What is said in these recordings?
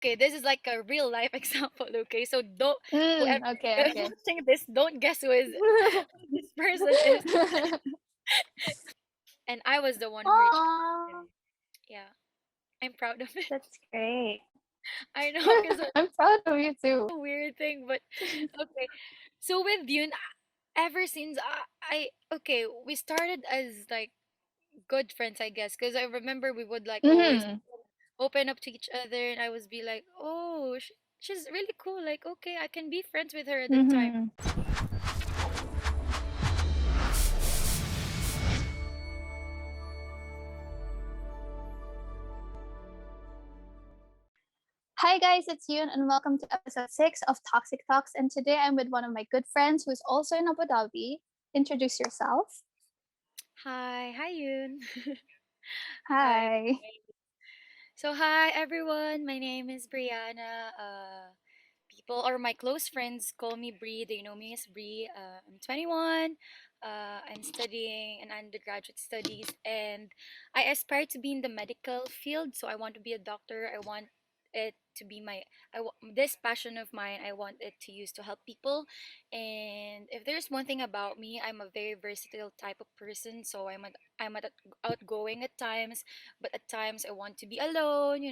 okay, this is like a real life example. Okay, so don't whoever Okay, is okay. watching this, don't guess who this person is. And I was the one who rejected Aww, him. Yeah, I'm proud of it. that's great. I know, because it's I'm proud of you too. a weird thing, but okay. So with Yun, ever since okay, we started as like good friends, I guess, because I remember we would like always Mm-hmm. open up to each other, and I was be like, oh, she's really cool. Like, okay, I can be friends with her at the time. Mm-hmm. Hi guys, it's Yoon and welcome to episode 6 of Toxic Talks. And today I'm with one of my good friends who's also in Abu Dhabi. Introduce yourself. Hi Yun. Hi. Hi. So hi everyone. My name is Briana. People or my close friends call me Bree. They know me as Bree. I'm 21. I'm studying an undergraduate studies, and I aspire to be in the medical field. So I want to be a doctor. I want it to be this passion of mine. I want it to use to help people. And if there's one thing about me, I'm a very versatile type of person. So I'm outgoing at times, but at times I want to be alone.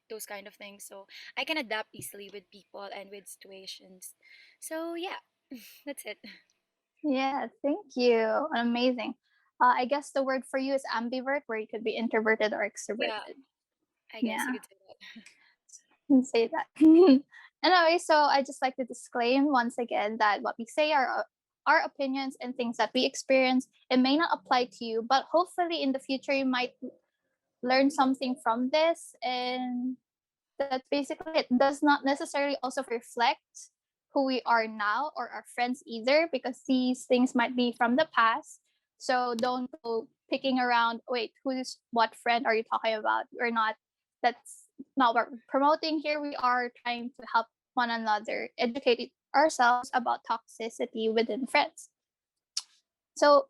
Those kind of things. So I can adapt easily with people and with situations. So yeah, that's it. Yeah, thank you. Amazing. I guess the word for you is ambivert, where you could be introverted or Yeah, extroverted. I guess you Yeah, could say that. can say that. Anyway, so I just like to disclaim once again that what we say are our opinions and things that we experience. It may not apply to you, but hopefully in the future you might learn something from this, and that's basically it. Does not necessarily also reflect who we are now or our friends either, because these things might be from the past. So don't go picking around, wait, who's what friend are you talking about? We're not, that's not what we're promoting here. We are trying to help one another educate ourselves about toxicity within friends. So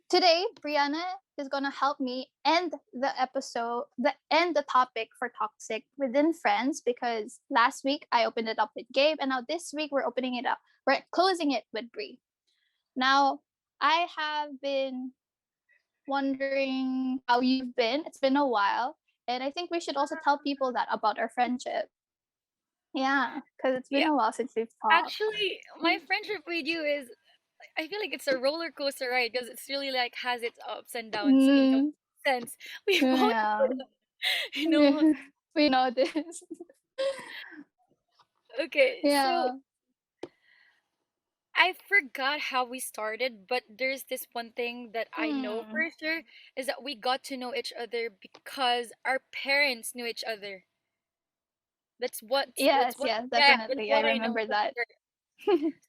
today, Brianna is gonna help me end the topic for toxic within friends, because last week I opened it up with Gabe, and now this week we're closing it with Brie. Now, I have been wondering how you've been. It's been a while, and I think we should also tell people that about our friendship. Yeah, because it's been Yeah, a while since we've talked. actually, my friendship with you is, I feel like it's a roller coaster ride because it's really like has its ups and downs in the Mm, sense we both, yeah, you know. we know this. Okay, so Yeah. I forgot how we started, but there's this one thing that I know Hmm. for sure is that we got to know each other because our parents knew each other. That's Yes, what yes, yeah, that's definitely. I what I know remember for that. sure.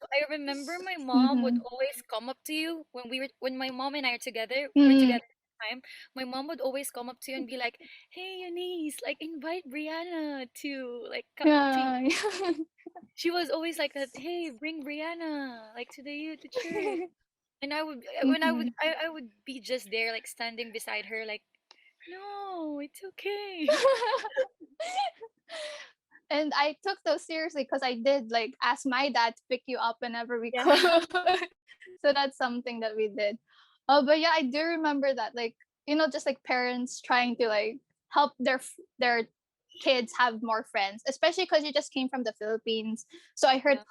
So I remember my mom would Mm-hmm. always come up to you when my mom and I are together. We were Mm-hmm. together at the time. My mom would always come up to you and be like, "Hey, Eunice, like invite Brianna to like to." Yeah. She was always like that. Hey, bring Brianna like to the youth to church. And I would when Mm-hmm. I would be just there like standing beside her like, no, it's okay. And I took those seriously because I did like ask my dad to pick you up whenever we Yeah. could. So that's something that we did. Oh, but yeah, I do remember that, like, just like parents trying to like help their kids have more friends, especially because you just came from the Philippines. So Yeah.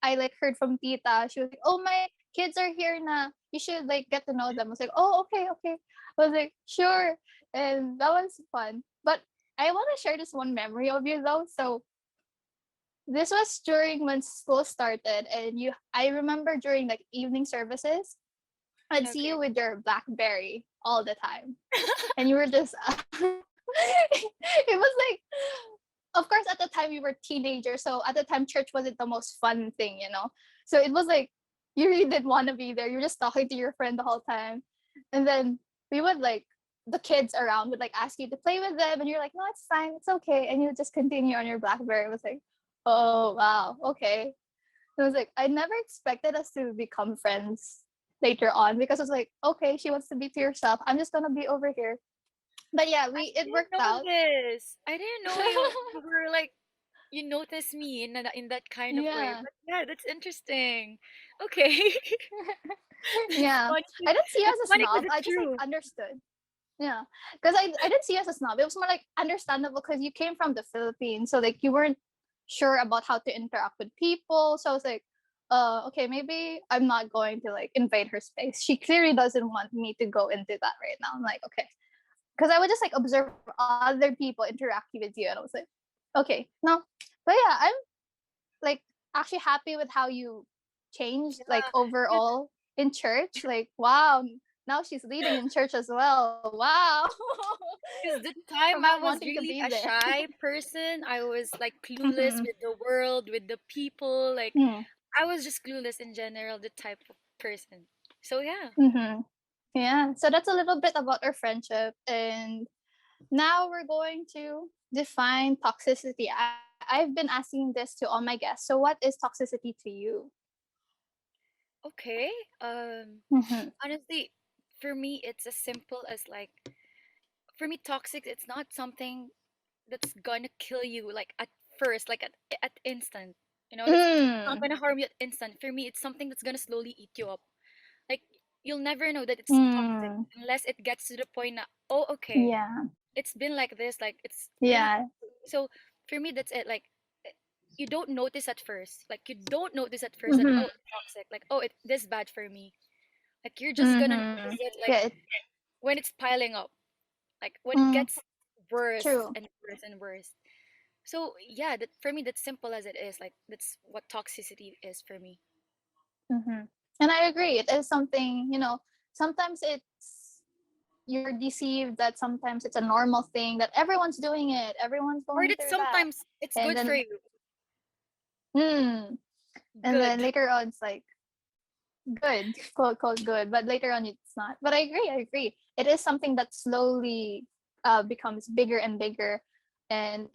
I like heard from Tita. She was like, "Oh, my kids are here na. You should like get to know them." I was like, "Oh, okay, okay." I was like, "Sure," and that was fun. But I want to share this one memory of you though. So this was during when school started, and I remember during like evening services, I'd see Okay. you with your BlackBerry all the time, and you were just it was like, of course at the time we were teenagers, so at the time church wasn't the most fun thing. So it was like you really didn't want to be there. You're just talking to your friend the whole time, and then we would like the kids around would like ask you to play with them, and you're like, no, it's fine, it's okay, and you would just continue on your BlackBerry. It was like, oh wow, okay. It was like I never expected us to become friends later on, because it was like, okay, she wants to be to herself, I'm just gonna be over here. But yeah, I we it didn't worked know out. this. I didn't know you were like you noticed me in that kind of way. Yeah. But yeah, that's interesting. Okay. That's Yeah. funny. I didn't see you That's as a funny snob. because I it's just like true. understood. Yeah. Because I didn't see you as a snob. It was more like understandable because you came from the Philippines. So like you weren't sure about how to interact with people. So I was like, okay, maybe I'm not going to like invade her space. She clearly doesn't want me to go into that right now. I'm like, okay. Because I would just like observe other people interacting with you and I was like, okay, no. But yeah, I'm like actually happy with how you changed like Yeah. overall in church. Like, wow, now she's leading in church as well. Wow. Because the From time not I was wanting to be really a there. shy person, I was like clueless Mm-hmm. with the world, with the people. Like Mm-hmm. I was just clueless in general, the type of person. So yeah. Mm-hmm. Yeah. So that's a little bit about our friendship. And now we're going to define toxicity. I've been asking this to all my guests. So what is toxicity to you? Okay. Um, Mm-hmm. honestly, for me, it's as simple as like for me, toxic. It's not something that's gonna kill you like at first, like at instant. You know, that's not Mm. gonna harm you at instant. For me, it's something that's gonna slowly eat you up. Like you'll never know that it's toxic Mm. unless it gets to the point that oh okay, Yeah. it's been like this, like it's really Yeah. so for me that's it. Like eh, you don't notice at first. Like you don't notice at first that Mm-hmm. oh it's toxic. Like oh it this bad for me. Like you're just gonna Mm-hmm. notice it like Yeah. when it's piling up. Like when it Mm, gets worse true. and worse and worse. So yeah, that for me that's simple as it is. Like that's what toxicity is for me. Mm-hmm. And I agree. It is something, sometimes you're deceived that sometimes it's a normal thing that everyone's doing it, everyone's Or going that through that. sometimes it's And good for then, you. hmm, and then Good. later on, it's like good, quote, quote, good. But later on, it's not. But I agree. I agree. It is something that slowly becomes bigger and bigger. And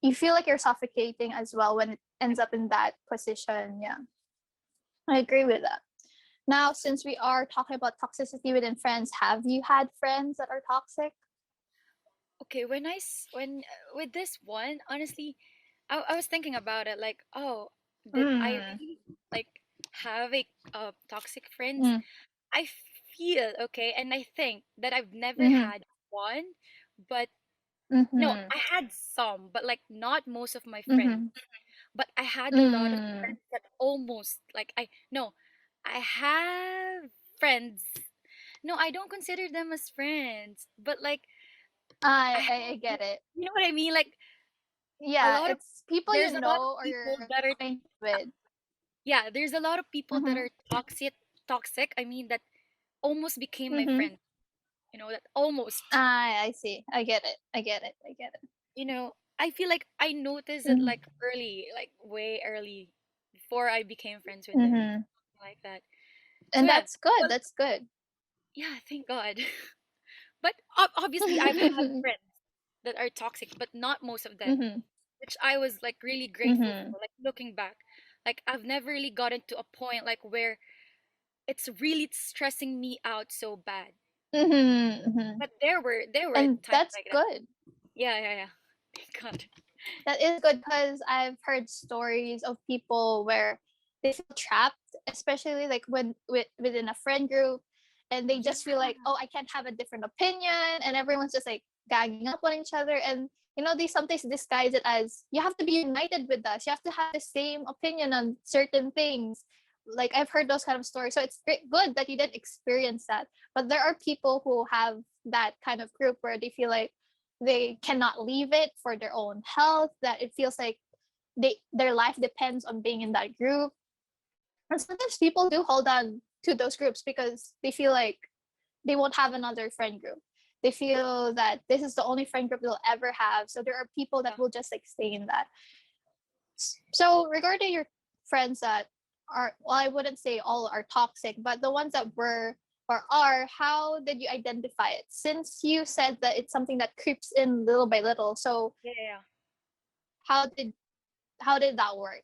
you feel like you're suffocating as well when it ends up in that position. Yeah, I agree with that. Now, since we are talking about toxicity within friends, have you had friends that are toxic? Okay, when with this one, honestly, I was thinking about it like, oh, did I Mm, really like have a toxic friends? mm, I feel okay, and I think that I've never mm, had one, but no, mm, I had some, but like not most of my friends. mm, But I had a lot of mm. friends that almost like I no, I have friends. No, I don't consider them as friends, but like I I, have, I I get it. you know what I mean? Like a Yeah, lot of it's people you there's a lot of know or people you're that are acquainted with. yeah, there's a lot of people that Mm-hmm, are toxic. I mean that almost became my mm-hmm. friend. You know that almost. I see. I get it. I get it. I get it. You know, I feel like I noticed it Mm-hmm, like early, like way early, before I became friends with them, mm-hmm. like that. So And yeah, that's good. well, That's good. yeah, thank God. But obviously, I've had Mm-hmm, friends that are toxic, but not most of them, mm-hmm, which I was like really grateful mm-hmm, for. Like looking back, like I've never really gotten to a point like where it's really stressing me out so bad. mm-hmm. But there were And times that's like that. good. Yeah, yeah, yeah. Thank God. That is good because I've heard stories of people where they feel trapped, especially like within a friend group, and they Yeah, just feel like, oh, I can't have a different opinion, and everyone's just like gagging up on each other, and they sometimes disguise it as you have to be united with us, you have to have the same opinion on certain things. Like I've heard those kind of stories, so it's good that you didn't experience that. But there are people who have that kind of group where they feel like they cannot leave it for their own health, that it feels like their life depends on being in that group. And sometimes people do hold on to those groups because they feel like they won't have another friend group. They feel that this is the only friend group they'll ever have, so there are people that yeah. will just like stay in that. So regarding your friends that are, well, I wouldn't say all are toxic, but the ones that were or are, how did you identify it, since you said that it's something that creeps in little by little? So Yeah, yeah. how did how did that work?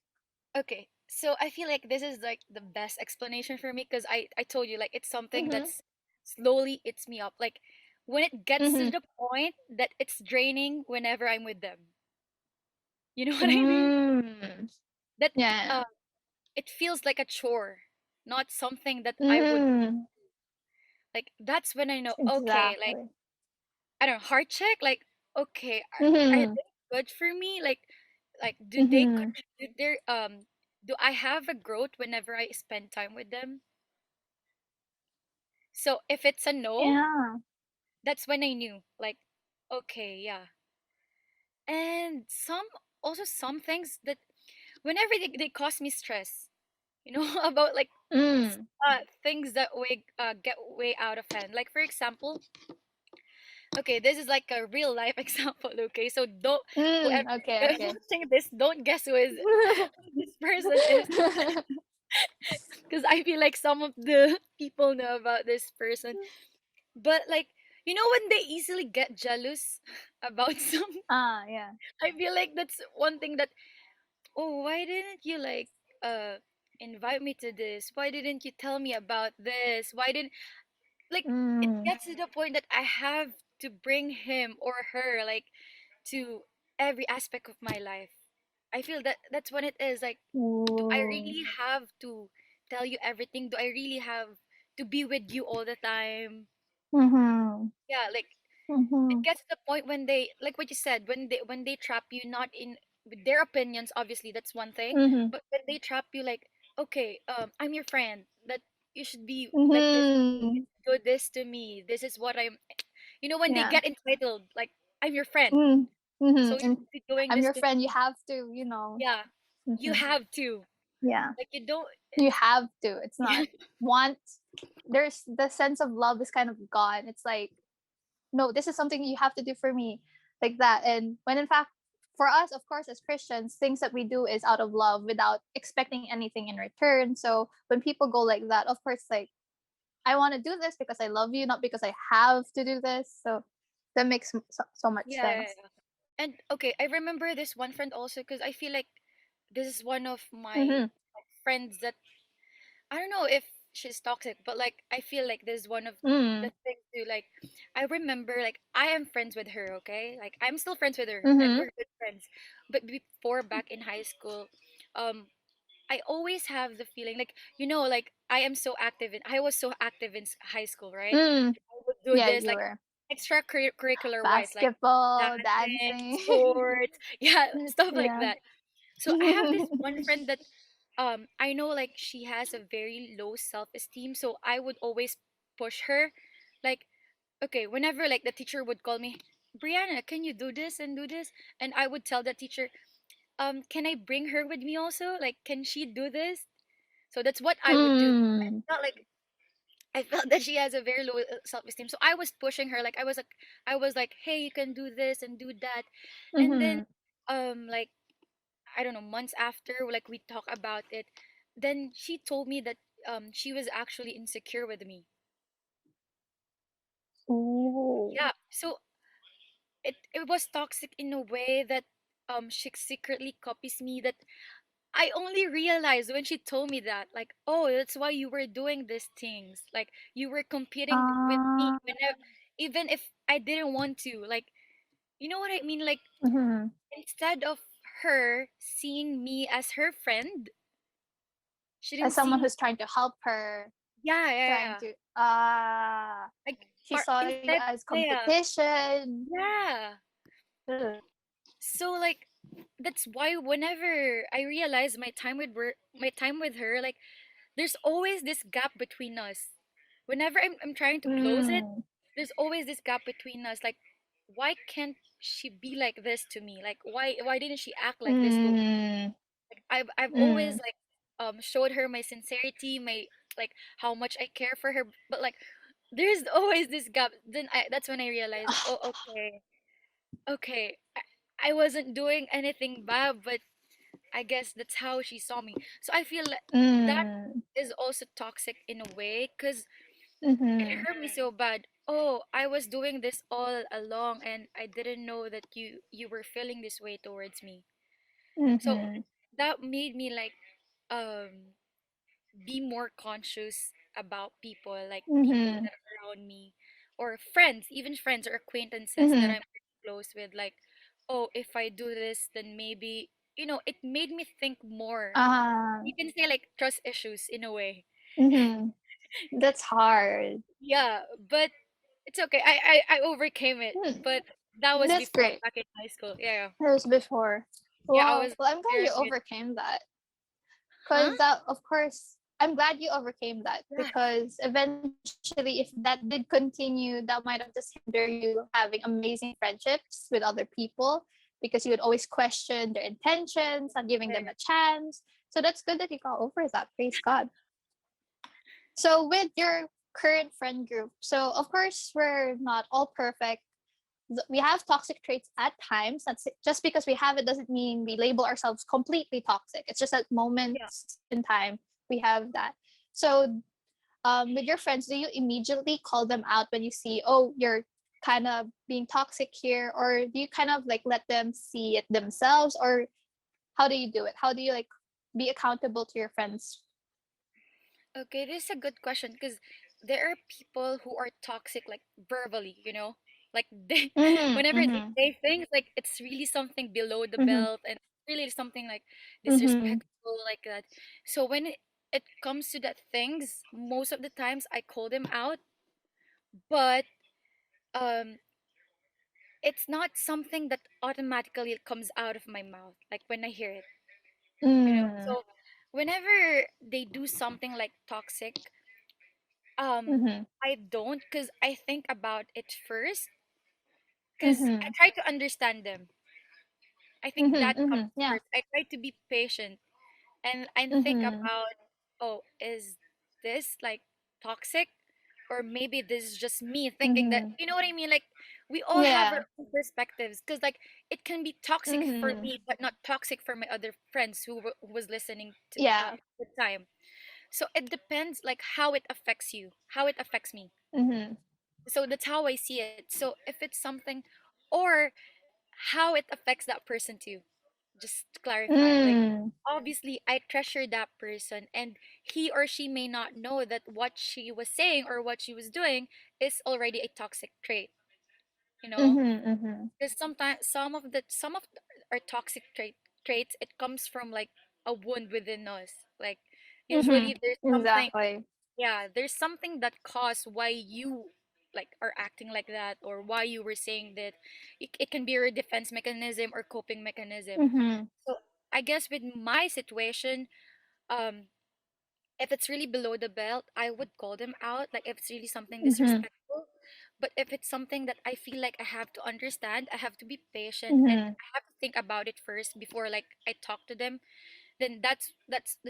Okay, so I feel like this is like the best explanation for me because I told you like it's something Mm-hmm. that's slowly eats me up. Like when it gets to Mhm. the point that it's draining whenever I'm with them. You know what I mean? Mm. That Yeah. uh, it feels like a chore, not something that I would Mm. like. That's when I know, okay, like, Exactly. I don't know, heart check, like, okay, are Mhm. they good for me? Like, do they Mhm. contribute their do I have a growth whenever I spend time with them? So if it's a no, Yeah. that's when I knew, like, okay, yeah. And some things that whenever they cause me stress, you know, about like Mm. things that get way out of hand. Like for example, okay, this is like a real life example. Okay, so don't Mm. whoever Okay. Okay. watching this, don't guess who this person is, because I feel like some of the people know about this person. But like, you know, when they easily get jealous about some, Yeah. I feel like that's one thing that, oh, why didn't you like invite me to this? Why didn't you tell me about this? Why didn't like it Mm. gets to the point that I have to bring him or her like to every aspect of my life. I feel that that's when it is like, do I Ooh. really have to tell you everything? Do I really have to be with you all the time? Mhm. Yeah, like it Mhm. gets to the point when they, like what you said, when they trap you not in with their opinions, obviously that's one thing, Mhm. but when they trap you like, okay, I'm your friend, that you should be like this to me, Mhm. do this to me, this is what I'm, you know, when they Yeah. get entitled, like, I'm your friend, Mm. so Mhm. you And should be doing I'm this your to friend. You me. have to, you know. Yeah, you Mhm. have to, Yeah. like, you don't. You have to. It's Yeah, not want. There's the sense of love is kind of gone. It's like, no, this is something you have to do for me, like that. And when in fact, for us, of course, as Christians, things that we do is out of love without expecting anything in return. So when people go like that, of course, like, I want to do this because I love you, not because I have to do this. So that makes so much yeah, yeah, sense. yeah. And okay, I remember this one friend also because I feel like this is one of my Mm-hmm. friends that, I don't know if she's toxic, but like I feel like this is one of Mm. the things to like. I remember like I am friends with her, okay? Like I'm still friends with her and Mm-hmm. we're good friends. But before, back in high school, um I always have the feeling like, you know, like I was so active in high school, right? Mm. I would do Yeah, this you like were extracurricular wise, like basketball, dancing, dancing. sports, yeah, stuff like Yeah. that. So I have this one friend that I know like she has a very low self-esteem, so I would always push her, like, okay, whenever like the teacher would call me, Brianna, can you do this and do this? And I would tell the teacher, can I bring her with me also, like, can she do this? So that's what I would do. Mm. I felt that she has a very low self-esteem, so I was pushing her, like I was like, hey, you can do this and do that. And then Mm-hmm. like, I don't know, months after, like we talk about it, then she told me that she was actually insecure with me. Ooh. Yeah. So it was toxic in a way that she secretly copies me, that I only realized when she told me that, like, oh, that's why you were doing these things. Like you were competing with me Uh, whenever, even if I didn't want to. Like, you know what I mean? Like, mhm. instead of her seeing me as her friend, she As didn't someone see. who's trying to help her, Yeah, yeah, trying yeah. to Like, she or saw you instead, as yeah, competition. yeah. Ugh. So like, that's why whenever I realize my time with her, like, there's always this gap between us. Whenever I'm trying to close it, Mm. there's always this gap between us. Like, why can't she be like this to me? Like, why didn't she act like this to? Mm. Like, I've always Mm. like showed her my sincerity, my like how much I care for her, but like there's always this gap. Then that's when I realized, oh, okay, okay, I wasn't doing anything bad, but I guess that's how she saw me. So I feel like that Mm. is also toxic in a way because it Mhm. hurt me so bad. Oh, I was doing this all along and I didn't know that you were feeling this way towards me. So Mhm. that made me like um be more conscious about people, like people Mhm. that are around me. or friends, even friends or acquaintances that Mm-hmm. I'm close with, like, oh, if I do this, then maybe, it made me think more. Uh, You can say like trust issues in a way. mm-hmm. That's hard. Yeah, but it's okay. I overcame it. Hmm. But that was That's before, great. back in high school. Yeah. That was before. Yeah, I Wow. was Well, I'm glad you very good. overcame that. Huh? Because that, of course, I'm glad you overcame that, Yeah. because eventually, if that did continue, that might have just hinder you having amazing friendships with other people, because you would always question their intentions, not giving them a chance. So that's good that you got over that. Praise God. So, with your current friend group, so of course, we're not all perfect. We have toxic traits at times. That's it. Just because we have it doesn't mean we label ourselves completely toxic. It's just at Yeah. moments in time we have that. So, with your friends, do you immediately call them out when you see, oh, you're kind of being toxic here, or do you kind of like let them see it themselves, or how do you do it? How do you like be accountable to your friends? Okay, this is a good question because there are people who are toxic, like verbally. Like they, Mm-hmm. whenever they Mm-hmm. say things, like it's really something below the Mm-hmm. belt and really something like Mm-hmm. disrespectful, like that. So when it comes to that things, most of the times I call them out, but um, it's not something that automatically comes out of my mouth, like when I hear it. Mm-hmm. So whenever they do something like toxic, Mm-hmm. I don't, because I think about it first, because I Mm-hmm. try to understand them. I think that Mm-hmm. comes Mm-hmm. Yeah. first. I try to be patient and think Mm-hmm. about, oh, is this like toxic, or maybe this is just me thinking that, Mm-hmm. you know what I mean, like we all have Yeah. our own perspectives, because like it can be toxic for Mm-hmm. me but not toxic for my other friends who was listening to Yeah. at the time. So it depends, like how it affects you, how it affects me. Mm-hmm. So that's how I see it. So if it's something, or how it affects that person too, just to clarify, like Mm. obviously I treasure that person, and he or she may not know that what she was saying or what she was doing is already a toxic trait, you know Mhm, mhm. because sometimes some of our toxic traits, it comes from like a wound within us, like Mhm. usually there's something. Exactly. Yeah, there's something that caused why you like are acting like that, or why you were saying that. It can be your defense mechanism or coping mechanism. Mhm. So I guess with my situation, um if it's really below the belt, I would call them out, like if it's really something Mhm. disrespectful. But if it's something that I feel like I have to understand, I have to be patient, and Mhm. I have to think about it first before like I talk to them, then that's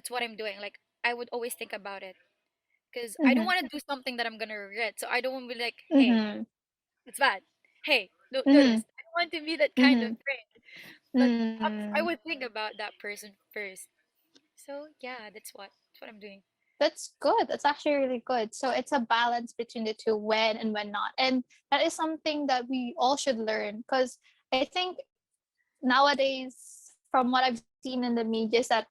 what I'm doing. Like I would always think about it, because I don't Mhm. want to do something that I'm gonna regret. So I don't want to be like, hey, Mhm. it's bad. Hey, don't do Mhm. this. I don't want to be that kind of Mhm. friend. But I Mm. would think about that person first. So yeah, that's what I'm doing. That's good. That's actually really good. So it's a balance between the two, when and when not. And that is something that we all should learn, because I think nowadays, from what I've seen in the media, is that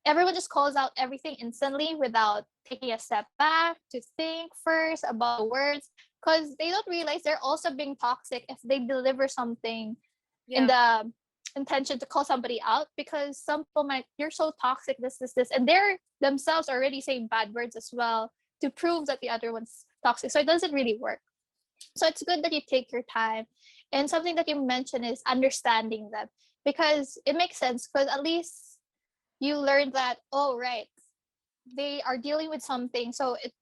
everyone just calls out everything instantly without taking a step back to think first about the words, because they don't realize they're also being toxic if they deliver something in Yeah. the intention to call somebody out, because some people might, you're so toxic, this, and they're themselves already saying bad words as well to prove that the other one's toxic, so it doesn't really work. So it's good that you take your time. And something that you mentioned is understanding them, because it makes sense, because at least you learn that, oh right, they are dealing with something, so it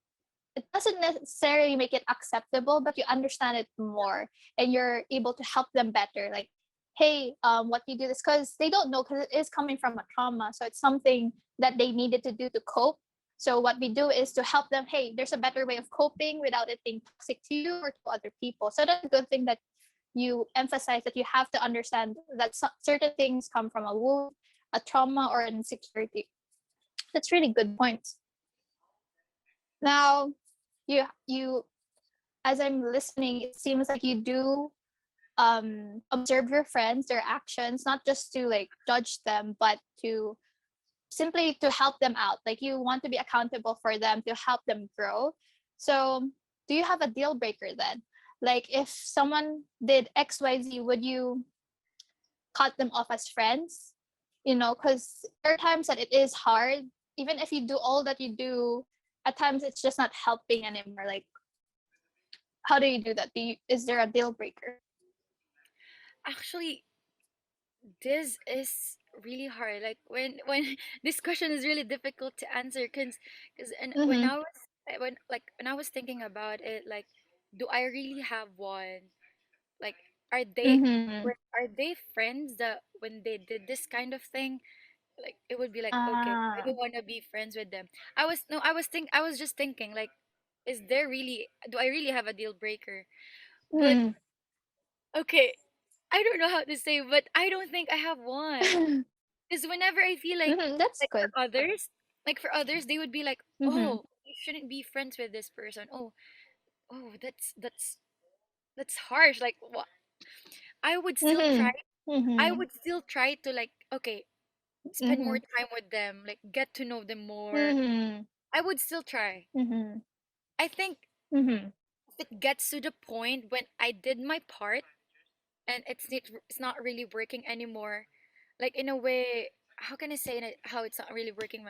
doesn't necessarily make it acceptable, but you understand it more, and you're able to help them better. Like, hey, what do you do this? Because they don't know, because it is coming from a trauma. So it's something that they needed to do to cope. So what we do is to help them, hey, there's a better way of coping without it being toxic to you or to other people. So that's a good thing that you emphasize, that you have to understand that certain things come from a wound, a trauma, or an insecurity. That's really good points. Now, you as I'm listening, it seems like you do observe your friends, their actions, not just to like judge them, but to simply to help them out. Like, you want to be accountable for them to help them grow. So do you have a deal breaker then? Like if someone did XYZ, would you cut them off as friends? Because there are times that it is hard. Even if you do all that you do, at times it's just not helping anymore. Like, how do you do that? Is there a deal breaker? Actually, this is really hard. Like when this question is really difficult to answer, because and when Mm-hmm. I was when I was thinking about it, like, do I really have one? Like, are they Mm-hmm. are they friends that when they did this kind of thing, like it would be like, okay, I Ah. don't want to be friends with them. I was just thinking, like, is there really, do I really have a deal breaker? But Mm. okay, I don't know how to say, but I don't think I have one. Mm-hmm. Because whenever I feel That's like good. for others, they would be like, Mm-hmm. "Oh, you shouldn't be friends with this person." Oh, oh, that's harsh. Like, what? I would still try. Mm-hmm. I Mm-hmm. would still try to, like, okay, spend Mm-hmm. more time with them, like get to know them more. Mm-hmm. I would still try. Mm-hmm. I think Mm-hmm. if it gets to the point when I did my part and it's not really working anymore, like in a way, how can I say it, how it's not really working?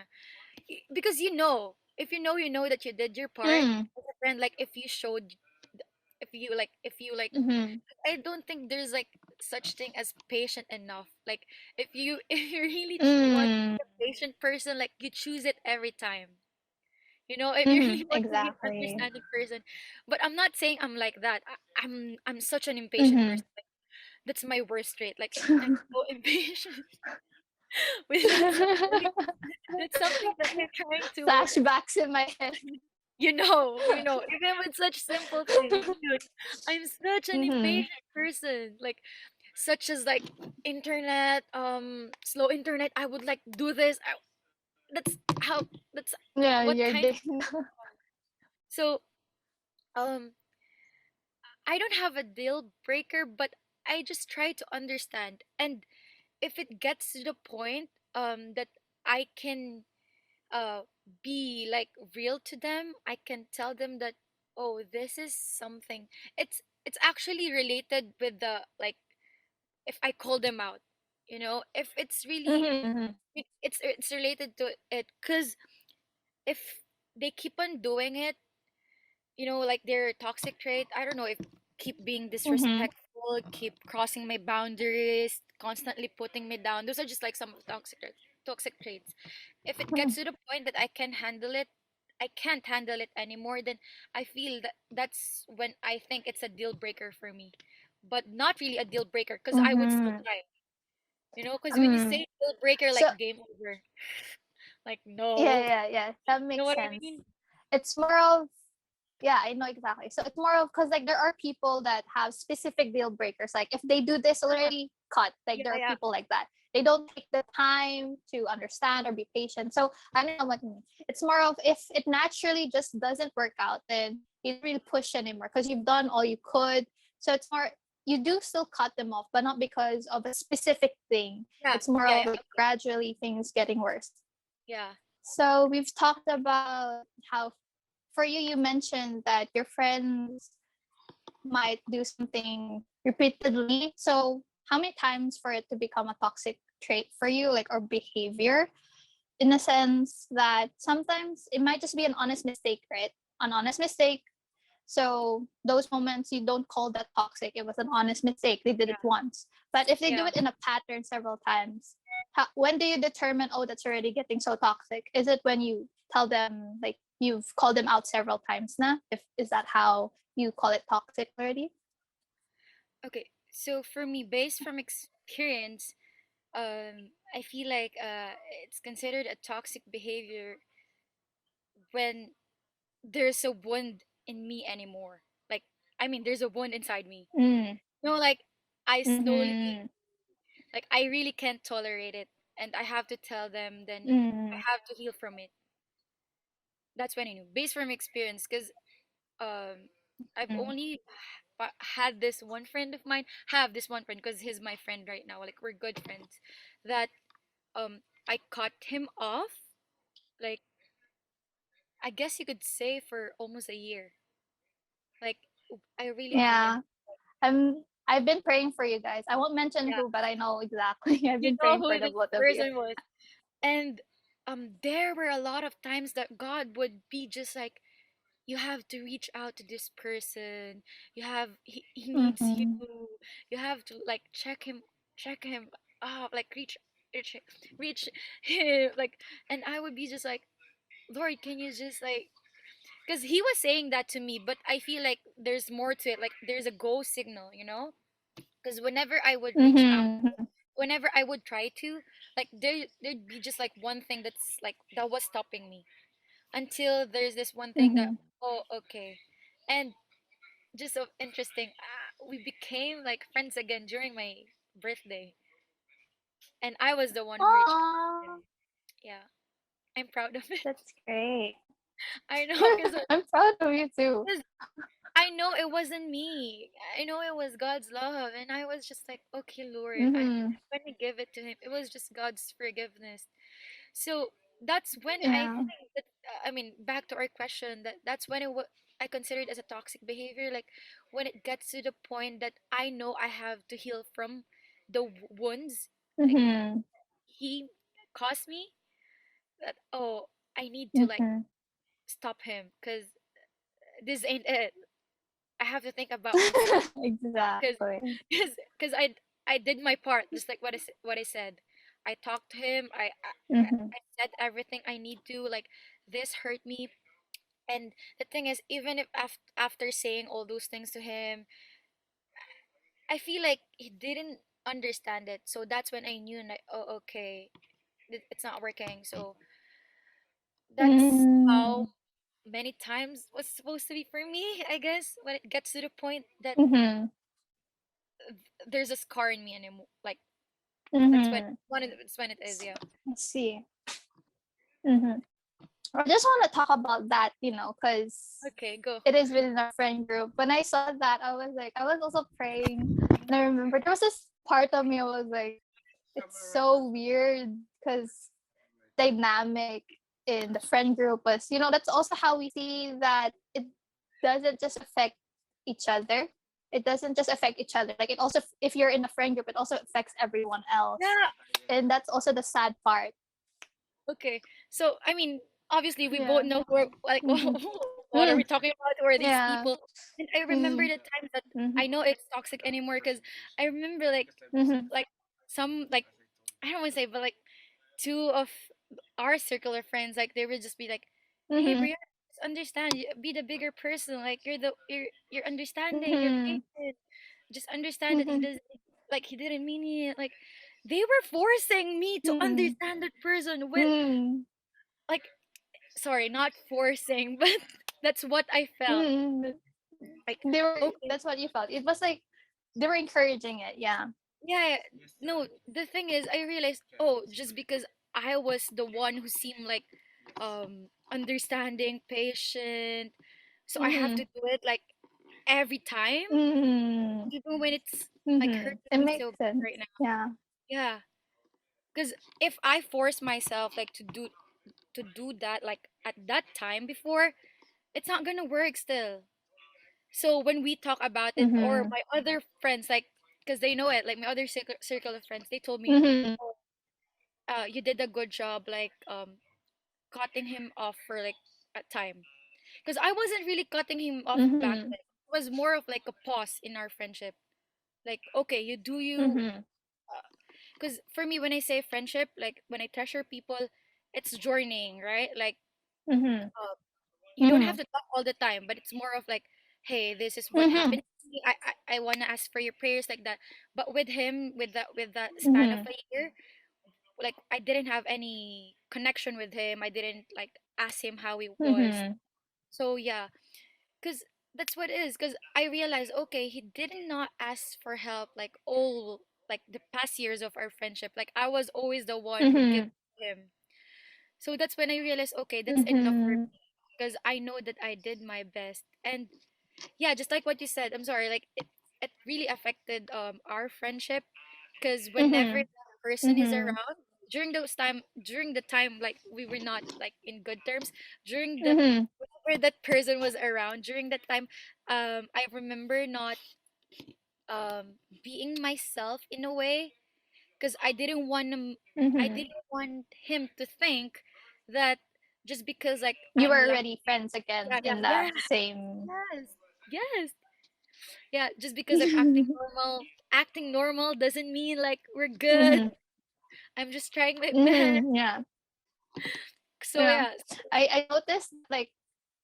Because if you know that you did your part Mm-hmm. as a friend, like if you showed, if you like, Mm-hmm. I don't think there's like such thing as patient enough. Like if you if you really want to Mm-hmm. be a patient person, like you choose it every time. If you Mm-hmm. really want to be an Exactly. understanding person. But I'm not saying I'm like that. I'm such an impatient Mm-hmm. person. Like, that's my worst trait. Like I'm so impatient. With that's really, that's something that I'm trying to, Flashbacks in my head. even with such simple things. Dude, I'm such an Mm-hmm. impatient person. Like, such as like internet, slow internet. I would like do this. That's how. That's Yeah, what you're kind. doing. So, um, I don't have a deal breaker, but I just try to understand. And if it gets to the point, that I can uh be like real to them, I can tell them that, oh, this is something. It's actually related with the, like, if I call them out, if it's really, Mm-hmm. it's related to it, because if they keep on doing it, like their toxic trait, I don't know, if keep being Mm-hmm. disrespectful, keep crossing my boundaries, constantly putting me down, those are just like some of the toxic traits. If it gets to the point that I can't handle it anymore, then I feel that that's when I think it's a deal breaker for me. But not really a deal breaker, because I would still Mm-hmm. try. Because when you Mm. say deal breaker, So like game over, like, yeah, no. yeah, yeah. That You know makes what I sense. mean? It's more of, yeah, I know exactly. So it's more of, because like there are people that have specific deal breakers. Like if they do this already, cut. Like Yeah, there are yeah, people like that. They don't take the time to understand or be patient. So I understand what you mean. It's more of, if it naturally just doesn't work out, then you don't really push anymore because you've done all you could. So it's more, you do still cut them off, but not because of a specific thing. yeah, It's more yeah, of yeah. like gradually things getting worse. Yeah. So we've talked about how, for you, you mentioned that your friends might do something repeatedly. So how many times for it to become a toxic trait for you, like, or behavior? In the sense that sometimes it might just be an honest mistake, right? An honest mistake. So those moments, you don't call that toxic. It was an honest mistake. They did Yeah, it once. But if they do yeah. it in a pattern several times, when do you determine, oh, that's already getting so toxic? Is it when you tell them, like, you've called them out several times now? If is that how you call it toxic already? Okay, so for me, based from experience, I feel like it's considered a toxic behavior when there's a wound in me anymore. Like, I mean, there's a wound inside me. Mm. Like, I slowly, Mm-hmm. like, I really can't tolerate it, and I have to tell them. Then I Mm. have to heal from it. That's when I knew, based from experience, because um, I've Mm. only had this one friend of mine. Have this one friend because he's my friend right now. Like, we're good friends. That I cut him off, like, I guess you could say, for almost a year. Like I really haven't. Yeah. I've been praying for you guys. I won't mention Yeah, who, but I know exactly. I've you been know praying who for the this both of you. person was. And there were a lot of times that God would be just like, you have to reach out to this person. He needs you. Mhm. You have to like check him up, like reach reach him, like. And I would be just like, Lord, can you just like, because he was saying that to me, but I feel like there's more to it. Like there's a go signal, you know? Because whenever I would reach out, Mhm. whenever I would try to, like there'd be just like one thing that's like that was stopping me, until there's this one thing that, Mhm. oh, okay. And just so interesting, we became like friends again during my birthday, and I was the one who reached out to him. Aw, Yeah, I'm proud of it. that's great. I know, because I'm proud of you too. I know it wasn't me. I know it was God's love, and I was just like, okay, Lord, Mhm. I'm gonna give it to Him. It was just God's forgiveness. So that's when I Yeah. think that, I mean, back to our question, that's when I consider it as a toxic behavior. Like when it gets to the point that I know I have to heal from the wounds, like Mhm. He caused me. That, oh, I need to like Mhm. stop him, because this ain't it. I have to think about myself, because Exactly. because I did my part, just like what I said. I talked to him. Mhm. I said everything I need to. Like this hurt me, and the thing is, even if after saying all those things to him, I feel like he didn't understand it. So that's when I knew, like, oh, okay, it's not working. So that's how Mm. many times was supposed to be for me. I guess when it gets to the point that Mhm. there's a scar in me anymore, like Mhm. that's when it is. Yeah. I see. Mhm. I just want to talk about that, because Okay, go. it is within our friend group. When I saw that, I was like, I was also praying, and I remember there was this part of me. I was like, it's so weird because dynamic in the friend group was, that's also how we see that it doesn't just affect each other. It doesn't just affect each other. Like it also, if you're in a friend group, it also affects everyone else, Yeah. and that's also the sad part. Okay. So I mean, obviously we both Yeah. know who are, like, Mm-hmm. what are we talking about? Who are these Yeah. people? And I remember Mm-hmm. the times that Mm-hmm. I know it's toxic anymore, because I remember Mm-hmm. like some, like, I don't want to say, but like two of our circular friends, like they would just be like, "Hey, Mm-hmm. Brianna, just understand. Be the bigger person. Like you're understanding. You're Mm-hmm. patient. Just understand that Mm-hmm. he didn't mean it." Like they were forcing me to Mm-hmm. understand that person with, Mm-hmm. like, sorry, not forcing, but that's what I felt. Mm-hmm. Like, They were. okay, That's what you felt. It was like they were encouraging it. Yeah. yeah, no, the thing is, I realized, oh, just because I was the one who seemed like understanding, patient, so I have Mm-hmm. to do it like every time, Mm-hmm. even when it's like Mm-hmm. hurting It me makes so bad sense. right now. Yeah. Yeah, because if I force myself like to do that like at that time before, it's not gonna work still. So when we talk about it, or Mm-hmm. my other friends, like, because they know it, like my other circle of friends, they told me, Mm-hmm. "Oh, you did a good job, like cutting him off for like a time." Because I wasn't really cutting him off back Mm-hmm. then. It was more of like a pause in our friendship. Like, okay, you do you. Mm-hmm. Because for me, when I say friendship, like when I treasure people, it's journeying, right? Like, Mm-hmm. uh, you don't have Mm-hmm. to talk all the time, but it's more of like, hey, this is what Mm-hmm. happened to me. I want to ask for your prayers, like that. But with him, with that span of Mm-hmm. a year, like I didn't have any connection with him. I didn't like ask him how he was. Mm-hmm. So yeah, because that's what it is. Because I realized, okay, he did not ask for help like all like the past years of our friendship. Like I was always the one who Mm-hmm. gave him. So that's when I realized, okay, that's enough for Mm-hmm. me, because I know that I did my best. And yeah, just like what you said, I'm sorry, like it really affected our friendship, because whenever Mm-hmm. that person is Mm-hmm. around, during the time like we were not like in good terms, during the Mm-hmm. or that person was around during that time, I remember not being myself in a way, because I Mm-hmm. didn't want him to think that just because like You I'm were like, already friends yeah, again yeah, in yeah, that same. yes, yes, yeah, just because I'm acting normal doesn't mean like we're good. Mm-hmm. I'm just trying my best. Mm-hmm. Yeah. So Yeah. yeah, I noticed like,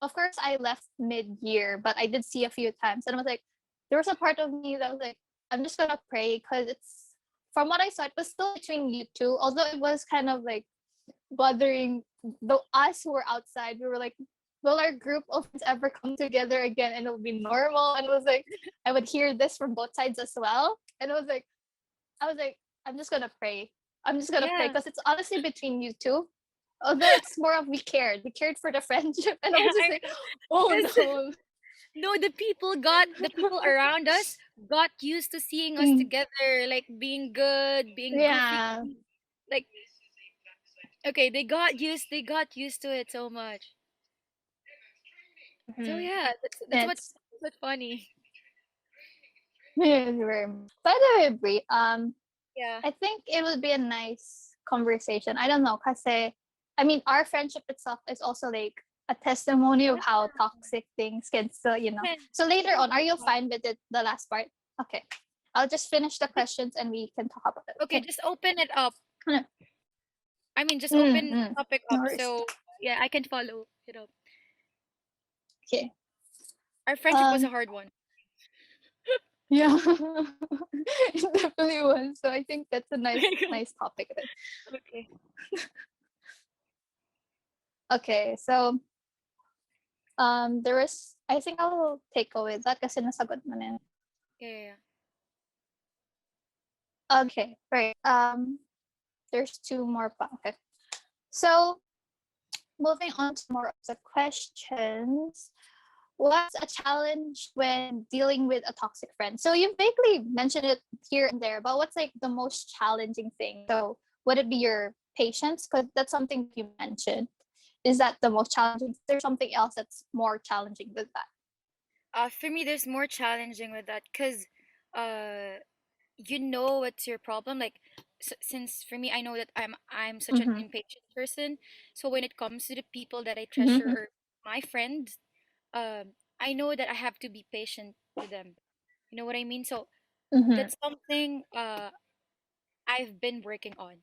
of course I left mid year, but I did see a few times and I was like, there was a part of me that was like, I'm just gonna pray because it's, from what I saw, it was still between you two, although it was kind of like bothering the us who were outside. We were like, will our group of friends ever come together again and it'll be normal? And it was like, I would hear this from both sides as well. And it was like, I was like, I'm just gonna pray. I'm just gonna pray yeah, because it's honestly between you two. Although it's more of we cared for the friendship, and I yeah. was just I like, know, oh because no. no, the people around us got used to seeing us Mm, together, like being good, being goofy. yeah. Like, okay, they got used to it so much. So Mhm. yeah, that's It's what's funny. it's very. By the way, Brie, Yeah. I think it would be a nice conversation. I don't know, cause I mean, our friendship itself is also like a testimony of Yeah. how toxic things can still, you know. Man, So we later can on, are talk you about fine with it? The last part? Okay, I'll just finish the just questions and we can talk about it. okay, Okay. just open it up. I mean, just open the Mm-hmm. topic No up worries. so yeah, I can follow it up. Okay. Our friendship was a Um. hard one. Yeah. It definitely was. So I think that's a Oh my God. nice topic then. Okay. Okay. So there was, I think I'll take away that kasi nasagot mo na yun. Yeah, yeah, yeah. Okay, right. There's two more pa. Okay. So moving on to more of the questions. What's a challenge when dealing with a toxic friend? So you vaguely mentioned it here and there, but what's like the most challenging thing? So would it be your patience? Because that's something you mentioned. Is that the most challenging? Is there something else that's more challenging than that? For me, there's more challenging with that because, uh, you know what's your problem. Like, since for me, I know that I'm such an Mm-hmm. impatient person. So when it comes to the people that I treasure Mm-hmm. or my friends, I know that I have to be patient with them. You know what I mean? So Mm-hmm. that's something I've been working on.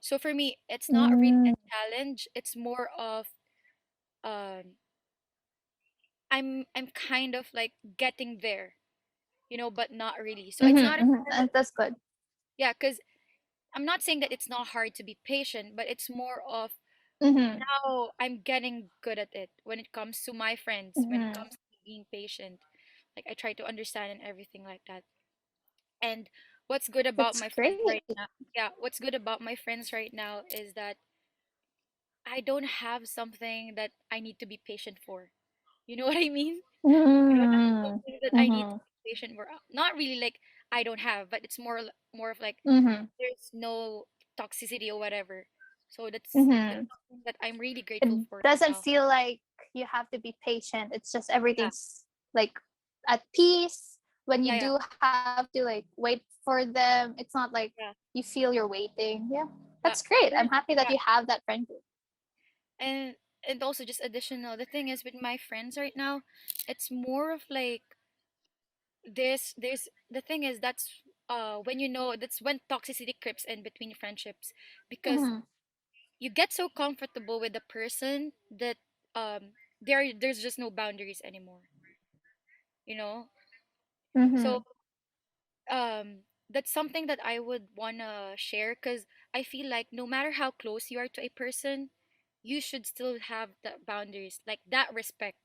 So for me, it's not really a Mm-hmm. challenge. It's more of um, I'm kind of like getting there, but not really. So it's not a Mm-hmm. That's good. yeah, because I'm not saying that it's not hard to be patient, but it's more of Mm-hmm. now I'm getting good at it when it comes to my friends, when it Mm-hmm. comes to being patient. Like I try to understand and everything like that. And what's good about That's my friends great. right now, yeah, what's good about my friends right now is that I don't have something that I need to be patient for. You know what I mean? I don't have Mm-hmm. something that I need to Mm-hmm. be patient for. Not really like I don't have, but it's more of like Mm-hmm. there's no toxicity or whatever. So that's Mm-hmm. something that I'm really It grateful for right doesn't now. feel like you have to be patient. It's just Yeah, everything's like at peace. When yeah, you yeah, do have to like wait for them, it's not like yeah. you feel you're waiting. Yeah, Uh, that's great. I'm there's happy that yeah, you have that friend group. and also just additional. The thing is with my friends right now, it's more of like there's the thing is when that's when toxicity creeps in between friendships because Mm-hmm. you get so comfortable with the person that there's just no boundaries anymore, you know. So Mm-hmm. that's something that I would want to share because I feel like no matter how close you are to a person, you should still have the boundaries, like that respect.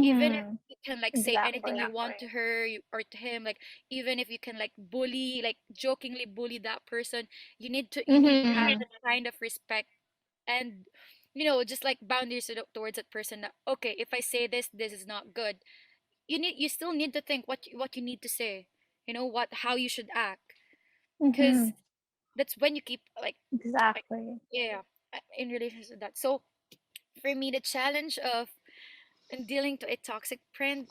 Even if Mm-hmm. you can like say anything Exactly. you want to her or to him, like even if you can like bully, like jokingly bully that person, you need to have Mm-hmm. that kind of respect and just like boundaries towards that person that okay, if I say this is not good, you still need to think what you need to say, what how you should act, Mm-hmm. because that's when you keep like Exactly. yeah, in relation to that. So for me the challenge of in dealing to a toxic friend,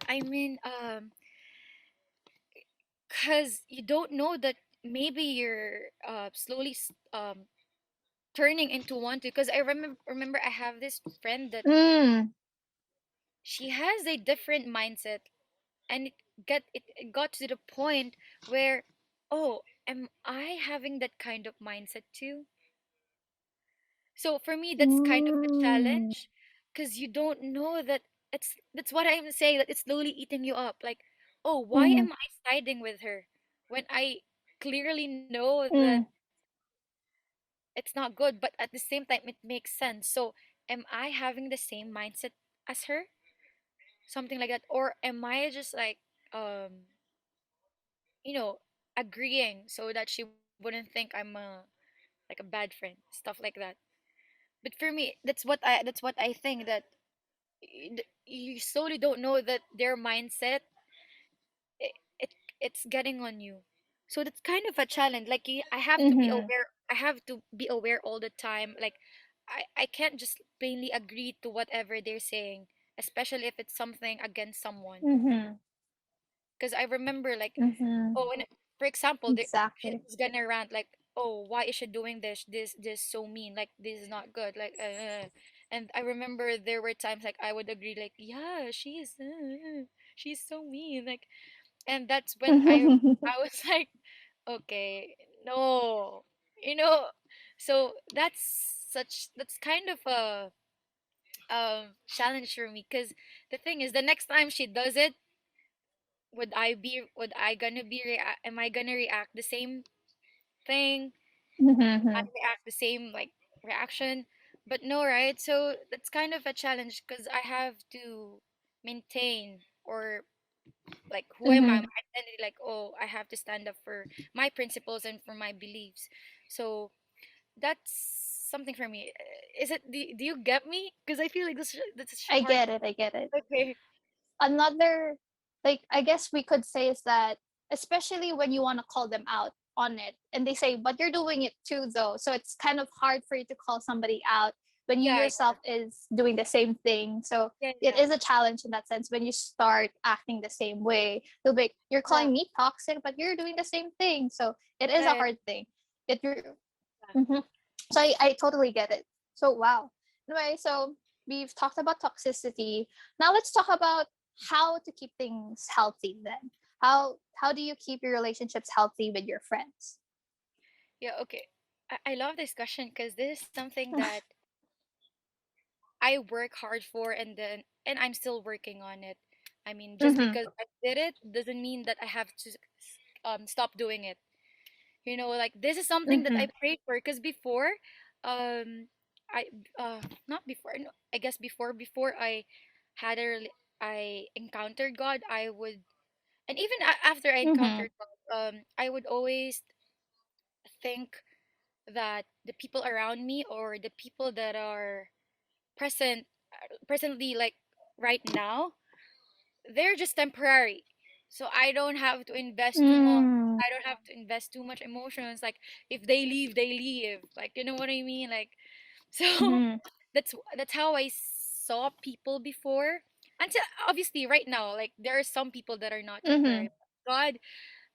I mean, because you don't know that maybe you're slowly turning into one too. Because I remember I have this friend that Mm. she has a different mindset, and it got to the point where, oh, am I having that kind of mindset too? So for me, that's kind of a Mm. challenge, because you don't know that that's what I'm saying, that it's slowly eating you up. Like, oh, why Mhm. am I siding with her when I clearly know that Mm. it's not good, but at the same time it makes sense. So am I having the same mindset as her? Something like that. Or am I just like you know, agreeing so that she wouldn't think I'm a like a bad friend, stuff like that. But for me, that's what I think, that you slowly don't know that their mindset, it, it it's getting on you. So that's kind of a challenge. Like, I have to be Mhm. aware. I have to be aware all the time. Like, I can't just plainly agree to whatever they're saying, especially if it's something against someone. Mhm. Because I remember, like, Mhm. oh, and for example, Exactly. she's gonna rant like, "Oh, why is she doing this? This so mean. Like, this is not good." Like, and I remember there were times like I would agree, like, "Yeah, she's so mean." Like, and that's when I was like, "Okay, no, you know." So that's kind of a challenge for me, because the thing is, the next time she does it, would I gonna be am I gonna react the same thing? I Mhm. react the same like reaction? But no, right? So that's kind of a challenge, because I have to maintain, or like, who am I? Mhm. My identity, like, oh, I have to stand up for my principles and for my beliefs. So that's something for me. Is it, do you get me? Because I feel like this is I hard. get it. I get it. Okay. Another, like, I guess we could say is that, especially when you want to call them out on it and they say, but you're doing it too though, so it's kind of hard for you to call somebody out when you Yeah, yourself is doing the same thing. So yeah, it yeah, is a challenge in that sense. When you start acting the same way, they'll be like, you're yeah. calling me toxic but you're doing the same thing. So it is a Right. hard thing. It Yeah. Mhm. So I totally get it. So wow. Anyway, so we've talked about toxicity. Now let's talk about how to keep things healthy then. How do you keep your relationships healthy with your friends? Yeah, okay. I love this question, because this is something that I work hard for, and I'm still working on it. I mean, just Mhm. because I did it doesn't mean that I have to stop doing it. Like, this is something that I Mhm. prayed for, because before, um I not before, no, I guess before I had I encountered God, I would, and even after I Mhm. encountered God, I would always think that the people around me, or the people that are presently, like, right now, they're just temporary. So I don't have to invest too much. Mm. I don't have to invest too much emotions. Like, if they leave, they leave. Like, you know what I mean? Like, so Mhm. that's how I saw people before. Until, obviously, right now, like, there are some people that are not temporary. Mhm. God,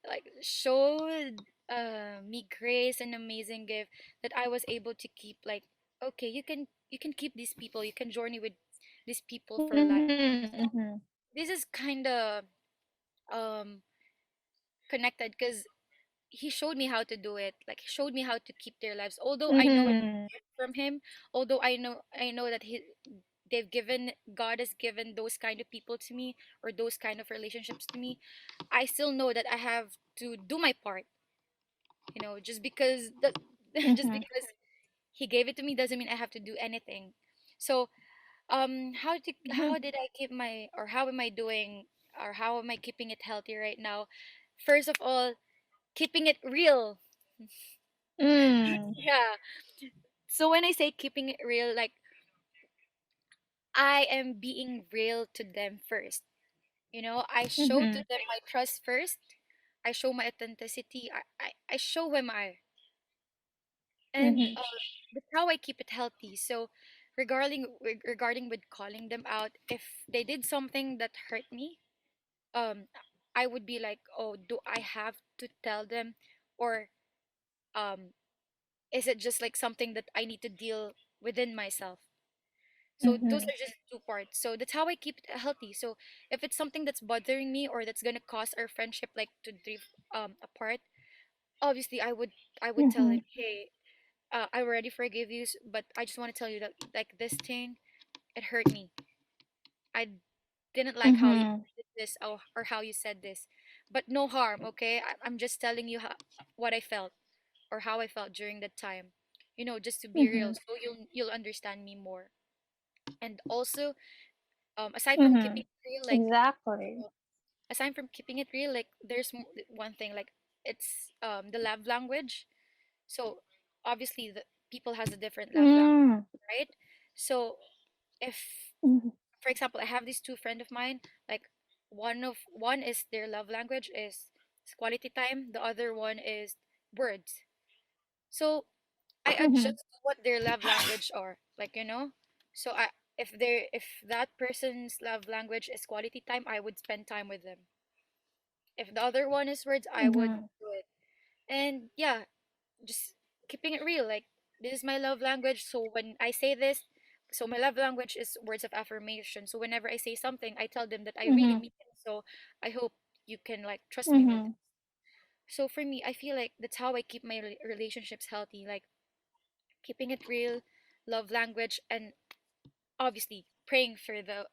like, showed me grace and amazing gift, that I was able to keep, like, okay, you can keep these people, you can journey with these people for life. Mhm. Mhm. This is kind of um connected, because he showed me how to do it. Like, he showed me how to keep their lives, although I know it's Mhm. from him. Although I know that God has given those kind of people to me, or those kind of relationships to me. I still know that I have to do my part. Just because that just Mhm. because he gave it to me doesn't mean I have to do anything. So, how Mhm. did I keep my or how am I doing, or how am I keeping it healthy right now? First of all, keeping it real. Mm. Yeah. So when I say keeping it real, like, I am being real to them first. I show to Mhm. them my trust first. I show my authenticity. I show who am I. And Mhm. that's how I keep it healthy. So regarding with calling them out, if they did something that hurt me, um I would be like, oh, do I have to tell them, or um is it just like something that I need to deal within myself? So those Mhm. are just two parts. So that's how I keep it healthy. So if it's something that's bothering me or that's gonna cause our friendship like to drift apart, obviously I would tell him, Mhm. hey, I already forgive you, but I just want to tell you that like this thing, it hurt me. I didn't like how you Mhm. did this, or how you said this, but no harm. Okay, I'm just telling you what I felt or how I felt during that time. Just to be real, Mhm. so you'll understand me more. And also, aside from keeping Mhm. it real, like Exactly. aside from keeping it real, like there's one thing, like it's the love language. So obviously, the people has a different love language, Mm. right? So if, Mhm. for example, I have these two friend of mine, like one is their love language is quality time, the other one is words. So I Mhm. adjust what their love language are, like, so if that person's love language is quality time, I would spend time with them. If the other one is words, I would Mhm. do it. And yeah, just keeping it real, like this is my love language. So when I say this, so my love language is words of affirmation. So whenever I say something, I tell them that I really Mhm. mean it. So I hope you can like trust me with it. Mhm. So for me, I feel like that's how I keep my relationships healthy, like keeping it real, love language, and obviously praying for the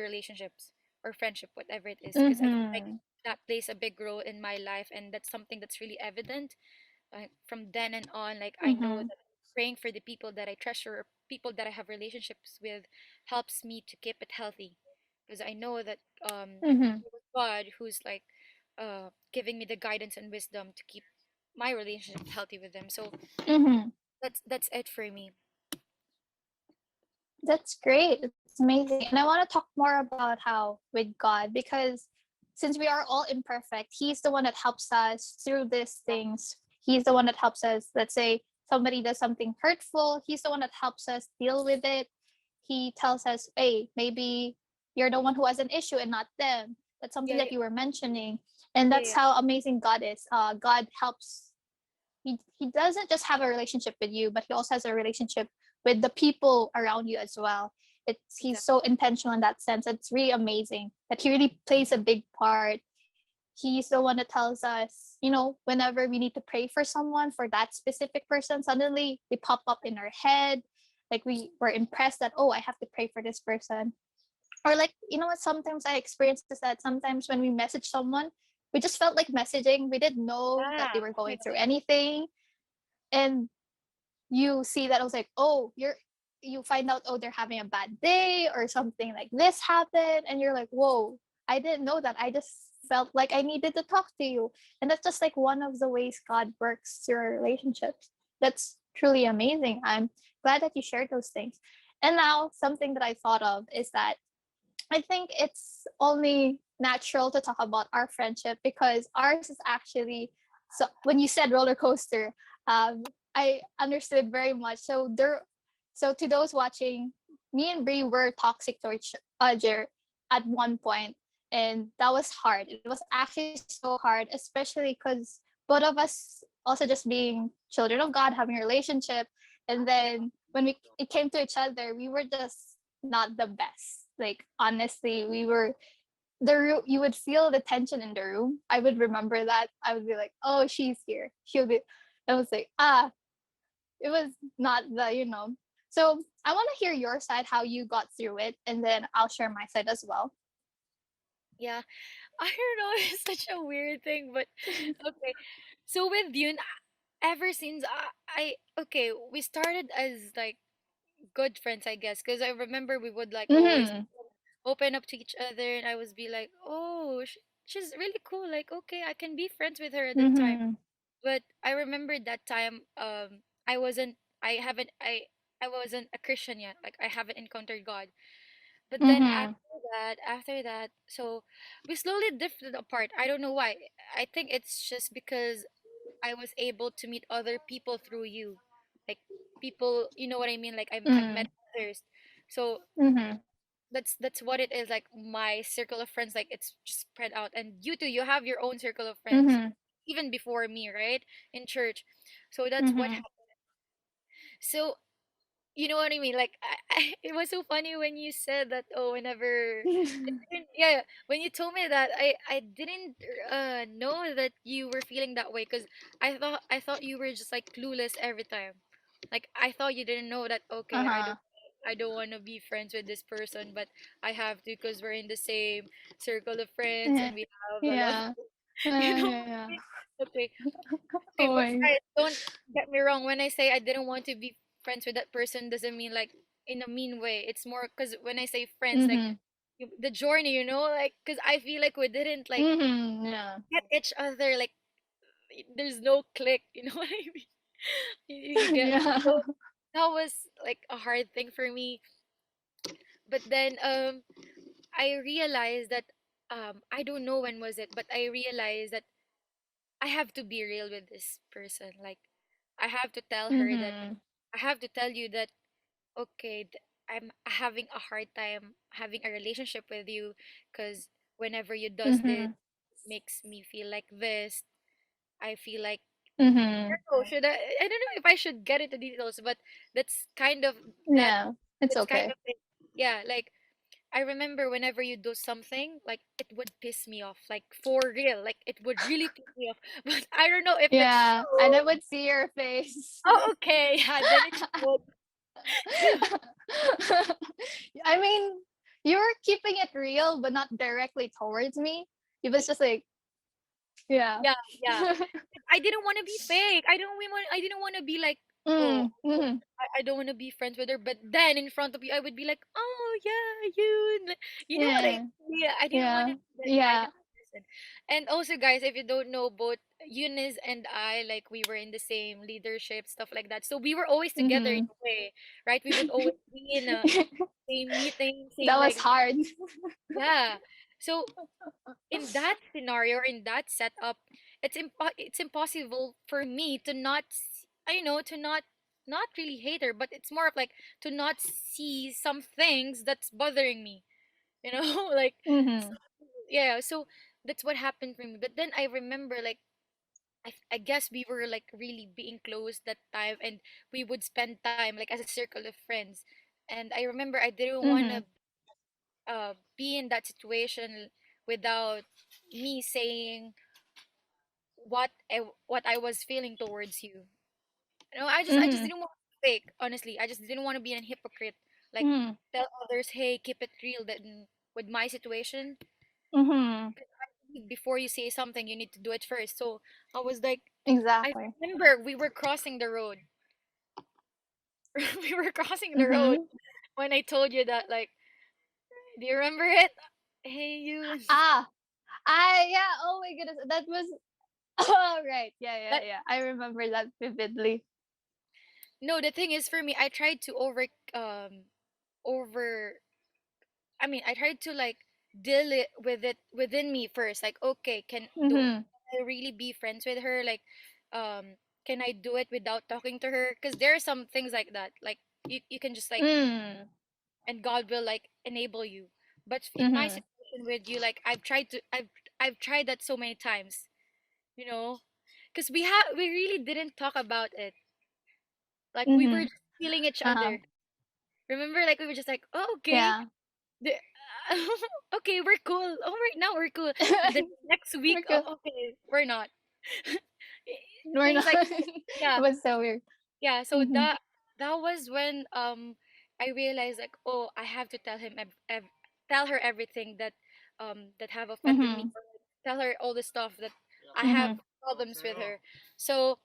relationships or friendship, whatever it is, because I feel like Mhm. that plays a big role in my life, and that's something that's really evident. From then and on, like I know Mhm. that praying for the people that I treasure, or people that I have relationships with, helps me to keep it healthy, because I know that Mhm. God, who's like giving me the guidance and wisdom to keep my relationship healthy with them. So Mhm. that's it for me. That's great. It's amazing. And I want to talk more about how with God, because since we are all imperfect, He's the one that helps us through these things. He's the one that helps us. Let's say somebody does something hurtful, He's the one that helps us deal with it. He tells us, hey, maybe you're the one who has an issue and not them. That's something Yeah, that yeah, you were mentioning. And yeah, that's yeah, how amazing God is. God helps. He doesn't just have a relationship with you, but he also has a relationship with the people around you as well. He's exactly. so intentional in that sense. It's really amazing that he really plays a big part. He's the one that tells us, whenever we need to pray for someone, for that specific person, suddenly they pop up in our head. Like we were impressed that, oh, I have to pray for this person. Or like, what sometimes I experience is that sometimes when we message someone, we just felt like messaging. We didn't know that they Yeah. were Oh my going through god. anything. And you see that I was like, oh, you find out, oh, they're having a bad day or something like this happened, and you're like, whoa, I didn't know that. I just felt like I needed to talk to you. And that's just like one of the ways God works through our relationships. That's truly amazing. I'm glad that you shared those things. And now something that I thought of is that I think it's only natural to talk about our friendship because ours is actually, so when you said roller coaster, I understood very much. So to those watching, me and Brie were toxic to each other at one point, and that was hard. It was actually so hard, especially because both of us also just being children of God, having a relationship, and Yeah. then when it came to each other, we were just not the best. Like honestly, we were you would feel the tension in the room. I would remember that. I would be like, "Oh, she's here." She'll be. I was like, it was not the. So I want to hear your side, how you got through it, and then I'll share my side as well. Yeah. I don't know. It's such a weird thing, but okay. So with Yun, ever since okay, we started as like good friends, I guess, because I remember we would like always Mm-hmm. open up to each other, and I was be like, oh, she's really cool. Like, okay, I can be friends with her at that time. Mm-hmm. But I remember that time, I wasn't, I haven't, I wasn't a Christian yet. Like, I haven't encountered God. But then Mm-hmm. after that, so we slowly drifted apart. I don't know why. I think it's just because I was able to meet other people through you. Like, people, you know what I mean, like I've met Mhm. others. So Mhm. that's what it is, like my circle of friends, like it's just spread out, and you too, you have your own circle of friends Mhm. even before me, right, in church. So that's what Mhm. happened. So you know what I mean, like it was so funny when you said that, oh, whenever yeah, when you told me that, I didn't know that you were feeling that way, because I thought you were just like clueless every time. Like I thought you didn't know that, okay, Uh-huh. I don't want to be friends with this person, but I have to because we're in the same circle of friends Yeah. and we have a lot of, Yeah. you know Yeah, what I yeah. mean? Okay. Okay, Oh but my. guys, don't get me wrong. When I say I didn't want to be friends with that person, doesn't mean like in a mean way. It's more because when I say friends, like Mhm. the journey, like because I feel like we didn't like Mhm. Yeah. get each other. Like there's no click. You know what I mean? You get me. Yeah. So that was like a hard thing for me. But then I realized that I don't know when was it, but I realized that I have to be real with this person. Like I have to tell her that Mhm. I have to tell you that okay, I'm having a hard time having a relationship with you because whenever you does this Mhm. makes me feel like this. I feel like I Mhm. don't know, should I don't know if I should get into details, but that's kind of that Yeah. It's that's kind okay. of it. Yeah, like I remember whenever you do something, like it would piss me off, like for real, like it would really piss me off. But I don't know if that's Yeah. And true. I would see your face. Oh, okay, yeah, then it should. I mean, you were keeping it real, but not directly towards me. It was just like, yeah. Yeah, yeah. I didn't want to be fake. I didn't want to be like, oh, Mm, mhm. I don't want to be friends with her. But then in front of you, I would be like, oh yeah, you. You know what I? Yeah. Yeah, I didn't want to Yeah. be that kind Yeah. of person. And also, guys, if you don't know, both Eunice and I, like, we were in the same leadership stuff like that. So we were always together in Mhm. a way, right? We would always be in a same meeting, same That was like, hard. yeah. So in that scenario or in that setup, it's impossible for me to not to not really hate her, but it's more of like to not see some things that's bothering me, like Mhm. yeah. So that's what happened for me. But then I remember, like, I guess we were like really being close that time, and we would spend time like as a circle of friends. And I remember I didn't want to Mhm. be in that situation without me saying what I was feeling towards you. I just Mhm. didn't want to be fake. Honestly, I just didn't want to be a hypocrite. Like Mhm. tell others, hey, keep it real. That with my situation, Mhm. before you say something, you need to do it first. So I was like, I Exactly. remember we were crossing the road. We were crossing the road Mhm. when I told you that. Like, do you remember it? Hey, you. Ah, I yeah. Oh my goodness, that was oh right. Yeah, yeah, That yeah. I remember that vividly. no. The thing is, for me, I tried to over I tried to like deal it with it within me first. Like, okay, Mhm. I really be friends with her? Like, can I do it without talking to her? Because there are some things like that. Like, you can just like, Mm. and God will like enable you. But in my Mhm. situation with you, like I've tried that so many times. You know, because we really didn't talk about it. Like we were Mhm. just feeling each Uh-huh. other. Remember, like we were just like, oh, okay. Yeah. The, okay, we're cool. Oh, right now we're cool. And then next week, We're good. oh, okay, we're not. We're Things not. like It yeah, was so weird. yeah. So Mhm. that was when I realized like, oh, I have to tell her everything that have offended me. Mhm. Or tell her all the stuff that I have Mhm. problems with her. So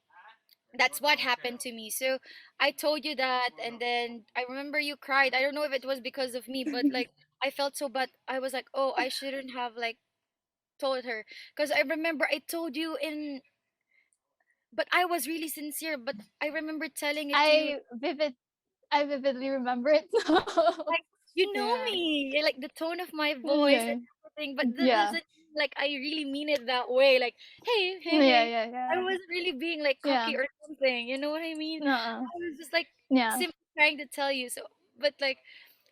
that's what happened to me. So I told you that, and then I remember you cried. I don't know if it was because of me, but like I felt so bad. I was like, oh, I shouldn't have like told her, because I remember I told you but I was really sincere. But I remember telling it to you I vivid I vividly remember it. like, you know Yeah. me, like the tone of my voice and Yeah. everything. But that Yeah. doesn't mean like I really mean it that way. Like, hey, hey, Yeah, hey. yeah, I yeah. wasn't really being like Yeah. cocky or something. You know what I mean? Uh-uh. I was just like Yeah. simply trying to tell you. So, but like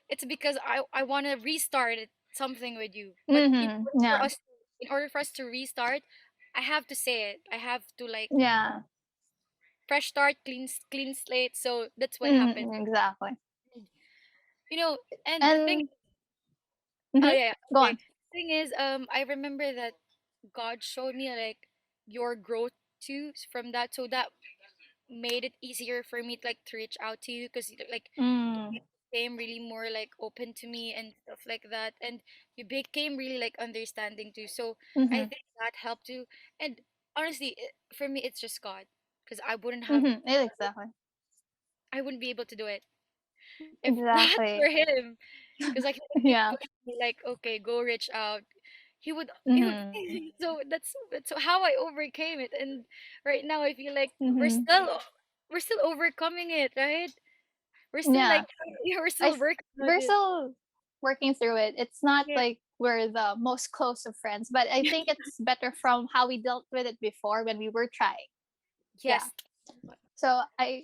it's because I want to restart something with you. But Mhm. Yeah. in order for us to restart, I have to say it. I have to like Yeah. fresh start, clean slate. So that's what happened. Mhm. Exactly. And, you know, and the thing. And Oh mhm. yeah, yeah, Go okay. on. Thing is, I remember that God showed me like your growth too from that, so that made it easier for me to like to reach out to you because like Mm. you became really more like open to me and stuff like that, and you became really like understanding too. So I Mhm. think that helped too. And honestly, for me, it's just God, because Mhm. Exactly. I wouldn't be able to do it if not for Exactly. Him, because like He would keep Yeah. pushing me like, okay, go reach out. He would Mhm. so that's how I overcame it. And right now I feel like Mhm. we're still overcoming it, right? We're still like Yeah. we're I still s- working on we're it. still working through it. It's not Yeah. like we're the most close of friends, but I think it's better from how we dealt with it before when we were trying. Yeah. Yes. So I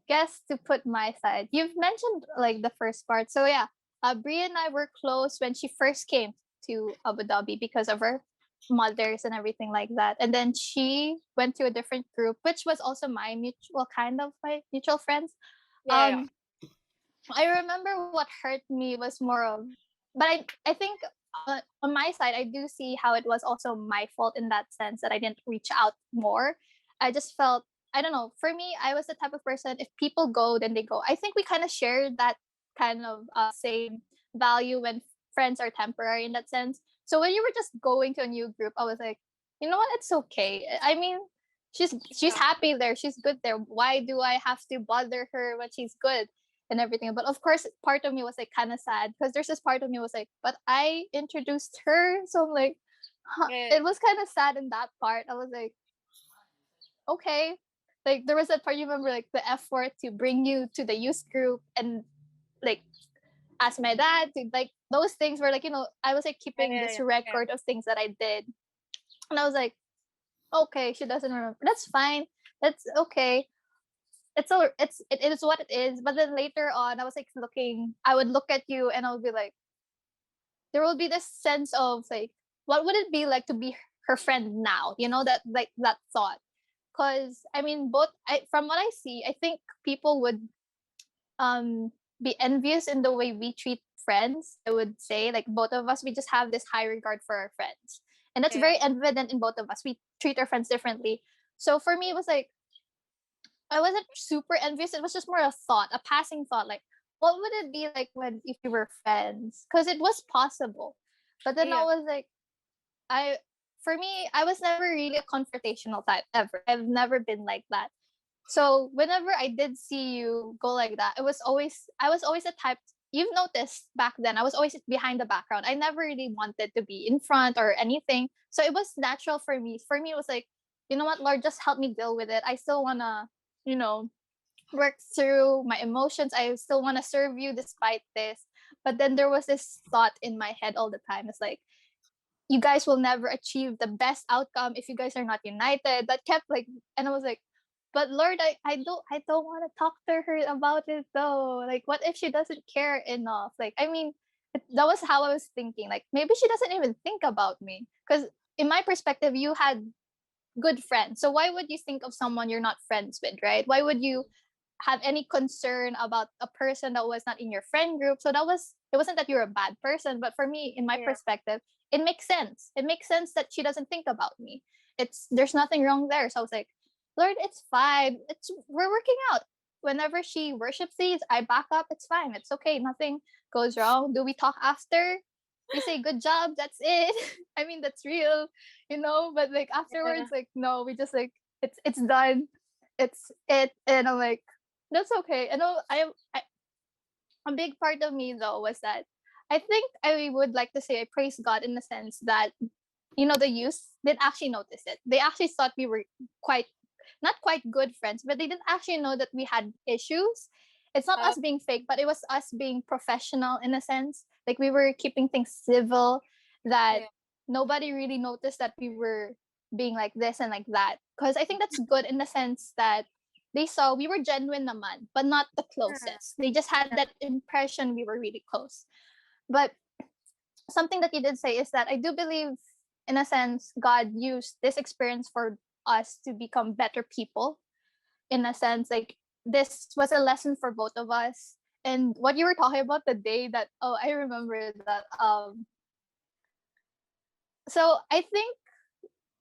guess to put my side, you've mentioned like the first part. So yeah, Brie and I were close when she first came to Abu Dhabi because of her mothers and everything like that. And then she went to a different group, which was also my mutual kind of my mutual friends. Yeah, yeah, Um, I remember what hurt me was more of, but I think on my side I do see how it was also my fault in that sense that I didn't reach out more. I just felt, I don't know. For me, I was the type of person, if people go, then they go. I think we kind of share that kind of same value when friends are temporary in that sense. So when you were just going to a new group, I was like, you know what? It's okay. I mean, she's yeah, happy there. She's good there. Why do I have to bother her when she's good? And everything. But of course, part of me was like kind of sad because there's this part of me was like, but I introduced her, so I'm like, huh. yeah, It was kind of sad in that part. I was like, okay, like there was that part you remember, like the effort to bring you to the youth group and like ask my dad to like those things were like I was like yeah, keeping yeah, this yeah, yeah. record of things that I did, and I was like, okay, she doesn't remember. That's fine. That's okay. It is what it is. But then later on, I was like looking. I would look at you, and I would be like, there will be this sense of like, what would it be like to be her friend now? That like that thought. Because I mean, from what I see, I think people would be envious in the way we treat friends. I would say like both of us, we just have this high regard for our friends, and that's Yeah. very evident in both of us. We treat our friends differently. So for me, it was like I wasn't super envious. It was just more a thought, a passing thought, like what would it be like when if we were friends? Because it was possible. But then I Yeah. was like, I for me, I was never really a confrontational type ever. I've never been like that. So whenever I did see you go like that, I was always the type you've noticed back then. I was always behind the background. I never really wanted to be in front or anything. So it was natural for me. For me, it was like, you know what, Lord, just help me deal with it. I still wanna, you know, work through my emotions. I still wanna serve you despite this. But then there was this thought in my head all the time. It's like, you guys will never achieve the best outcome if you guys are not united. That kept like, and I was like, but Lord, I don't want to talk to her about it though. Like, what if she doesn't care enough? Like, I mean, that was how I was thinking. Like, maybe she doesn't even think about me. Because in my perspective, you had good friends. So why would you think of someone you're not friends with, right? Why would you have any concern about a person that was not in your friend group? So it wasn't that you're a bad person, but for me, in my Yeah. perspective, it makes sense. It makes sense that she doesn't think about me. There's nothing wrong there. So I was like, Lord, it's fine. We're working out. Whenever she worships these, I back up. It's fine. It's okay. Nothing goes wrong. Do we talk after? We say good job. That's it. I mean, that's real, But like Yeah. afterwards, like no, we just like it's done. It's it, and I'm like, that's okay. I know a big part of me though was that I think I would like to say I praise God in the sense that the youth didn't actually notice it. They actually thought we were quite not quite good friends, but they didn't actually know that we had issues. It's not Uh, us being fake, but it was us being professional in a sense. Like we were keeping things civil. That yeah. nobody really noticed that we were being like this and like that. Because I think that's good in the sense that they saw we were genuine naman, but not the Yeah. closest. They just had that impression we were really close. But something that you did say is that I do believe, in a sense, God used this experience for us to become better people. In a sense, like this was a lesson for both of us. And what you were talking about the day that, oh, I remember that. So I think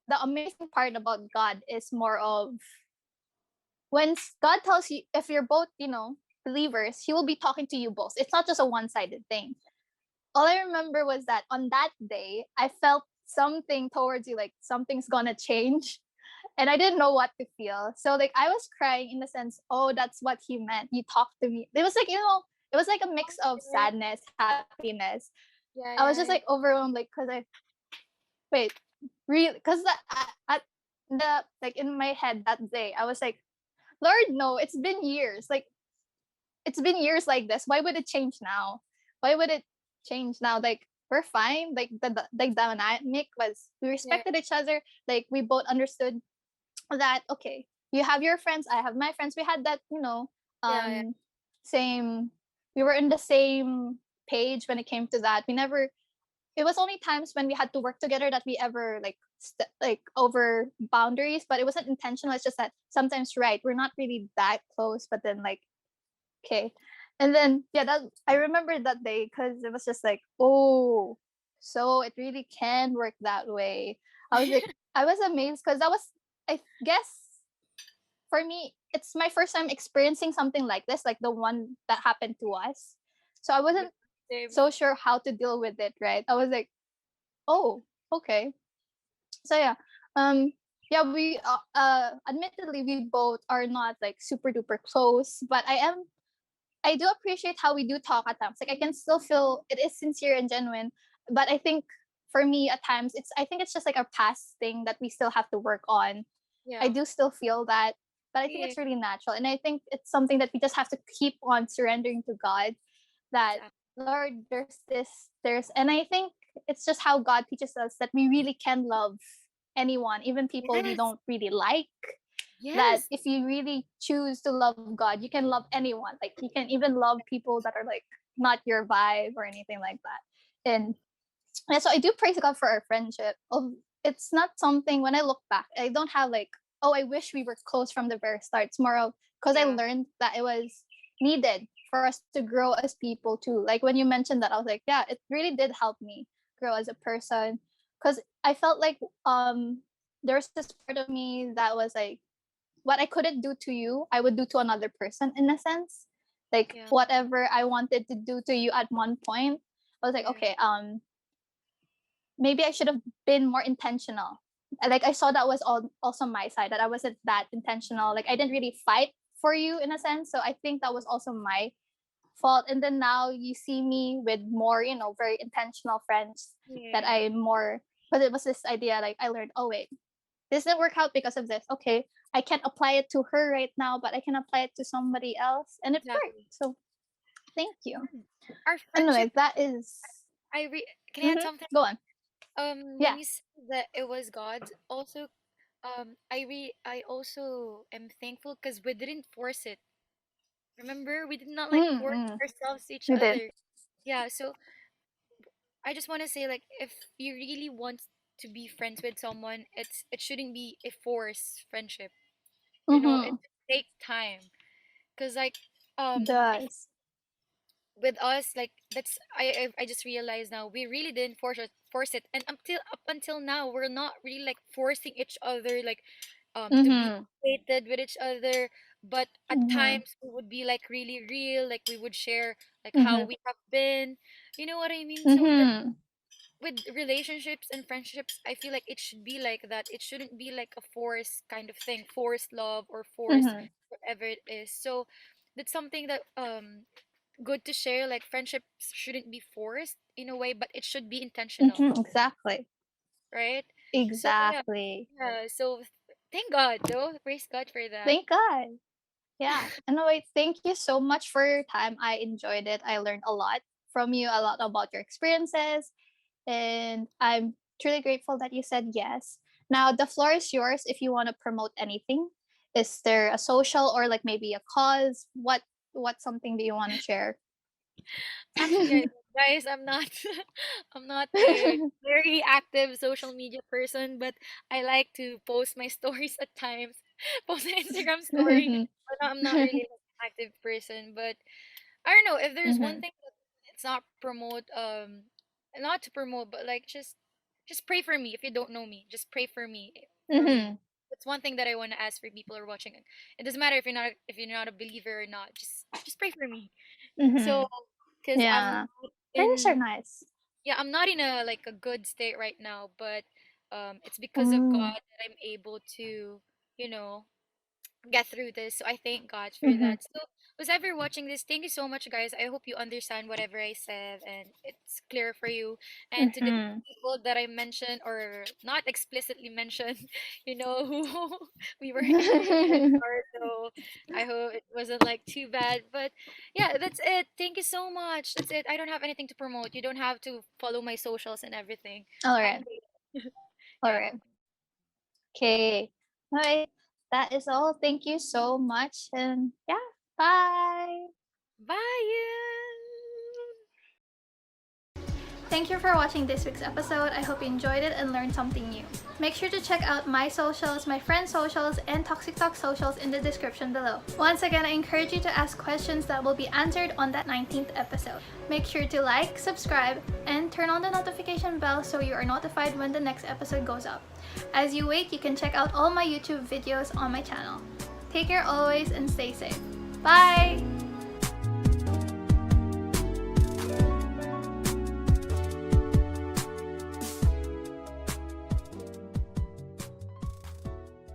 the amazing part about God is more of when God tells you, if you're both, believers, He will be talking to you both. It's not just a one sided thing. All I remember was that on that day, I felt something towards you, like something's gonna change. And I didn't know what to feel. So, like, I was crying in the sense, oh, that's what He meant. You talked to me. It was like, it was like a mix of Okay. sadness, happiness. I was Yeah, just like yeah, overwhelmed, like, because wait, really, because at the, like, in my head that day, I was like, Lord, no, it's been years. Like, it's been years like this. Why would it change now? Why would it change now? Like, we're fine. Like, the dynamic was we yeah, respected each other. Like, we both understood that, okay, you have your friends, I have my friends. We had that, yeah, yeah, same, we were in the same page when it came to that. We never, it was only times when we had to work together that we ever like like over boundaries, but it wasn't intentional. It's just that sometimes, right, we're not really that close, but then like, okay. And then yeah, that I remember that day because it was just like, oh, so it really can work that way. I was like, I was amazed because that was, I guess, for me, it's my first time experiencing something like this, like the one that happened to us. So I yeah. wasn't Same. so sure how to deal with it, right? I was like, oh, okay. So yeah, um, yeah, we admittedly we both are not like super duper close, but I do appreciate how we do talk at times. Like I can still feel it is sincere and genuine, but I think for me at times I think it's just like a past thing that we still have to work on. I Yeah, do still feel that, but I think yeah, it's really natural, and I think it's something that we just have to keep on surrendering to God. That exactly. Lord, there's, and I think it's just how God teaches us that we really can love anyone, even people we Yes, don't really like. That yes, if you really choose to love God, you can love anyone. Like you can even love people that are like not your vibe or anything like that. And so I do praise God for our friendship. It's not something when I look back, I don't have like, oh, I wish we were close from the very start. It's more of because I yeah, learned that it was needed for us to grow as people too. Like when you mentioned that, I was like, yeah, it really did help me grow as a person. Because I felt like there was this part of me that was like, what I couldn't do to you, I would do to another person in a sense. Like yeah, whatever I wanted to do to you at one point, I was like, yeah, okay, maybe I should have been more intentional. Like I saw that was also my side, that I wasn't that intentional. Like I didn't really fight for you in a sense. So I think that was also my fault. And then now you see me with more, very intentional friends that yeah, I more, but it was this idea like I learned, oh wait, this didn't work out because of this. Okay, I can't apply it to her right now, but I can apply it to somebody else, and it worked. exactly. So thank you. Mm. Our friendship. Anyway, that is. Can I add Mm-hmm. something? Go on. When Yeah. you said that it was God, also, I also am thankful because we didn't force it. Remember, we did not like force Mm-mm. ourselves to each You did. other. Yeah, so I just want to say, like, if you really want to be friends with someone, it shouldn't be a forced friendship. You know, it Mm-hmm. take time. Cause like, Does. with us, like I just realized now we really didn't force it, and up until now we're not really like forcing each other, like to be Mm-hmm. related with each other. But at Mm-hmm. times we would be like really real, like we would share like how Mm-hmm. we have been, you know what I mean? So that Mm-hmm. with relationships and friendships, I feel like it should be like that. It shouldn't be like a forced kind of thing, forced love or forced Mm-hmm. whatever it is. So that's something that good to share. Like friendships shouldn't be forced in a way, but it should be intentional, Mm-hmm. Exactly. right? So yeah, Exactly. yeah. So thank God, though. Praise God for that. Thank God. Yeah. Anyway, thank you so much for your time. I enjoyed it. I learned a lot from you, a lot about your experiences. And I'm truly grateful that you said yes. Now, the floor is yours if you want to promote anything. Is there a social or like maybe a cause? What something do you want to share? Actually, guys, I'm not I'm not a very active social media person, but I like to post my stories at times. Post an Instagram story, but I'm not really like an active person. But I don't know if there's one Mhm. thing that it's not promote not to promote, but like just pray for me. If you don't know me, just pray for me, for me. Mhm. That's one thing that I want to ask for people who are watching. It doesn't matter if you're not a believer or not. Just pray for me. So, Mhm. because I'm Yeah. not Prayers are in nice. yeah, I'm not in a like a good state right now, but it's because of Mm. God that I'm able to, you know, get through this. So I thank God for Mhm. that. So who's ever watching this, thank you so much, guys. I hope you understand whatever I said and it's clear for you. And to the Mhm. people that I mentioned or not explicitly mentioned, who we were in a relationship before. So I hope it wasn't like too bad. But yeah, that's it. Thank you so much. That's it. I don't have anything to promote. You don't have to follow my socials and everything. All I'm right. All yeah. right. Okay. All right. That is all. Thank you so much. And yeah, bye. Bye. Thank you for watching this week's episode. I hope you enjoyed it and learned something new. Make sure to check out my socials, my friends' socials, and Toxic Talk socials in the description below. Once again, I encourage you to ask questions that will be answered on that 19th episode. Make sure to like, subscribe, and turn on the notification bell so you are notified when the next episode goes up. As you wait, you can check out all my YouTube videos on my channel. Take care always and stay safe. Bye!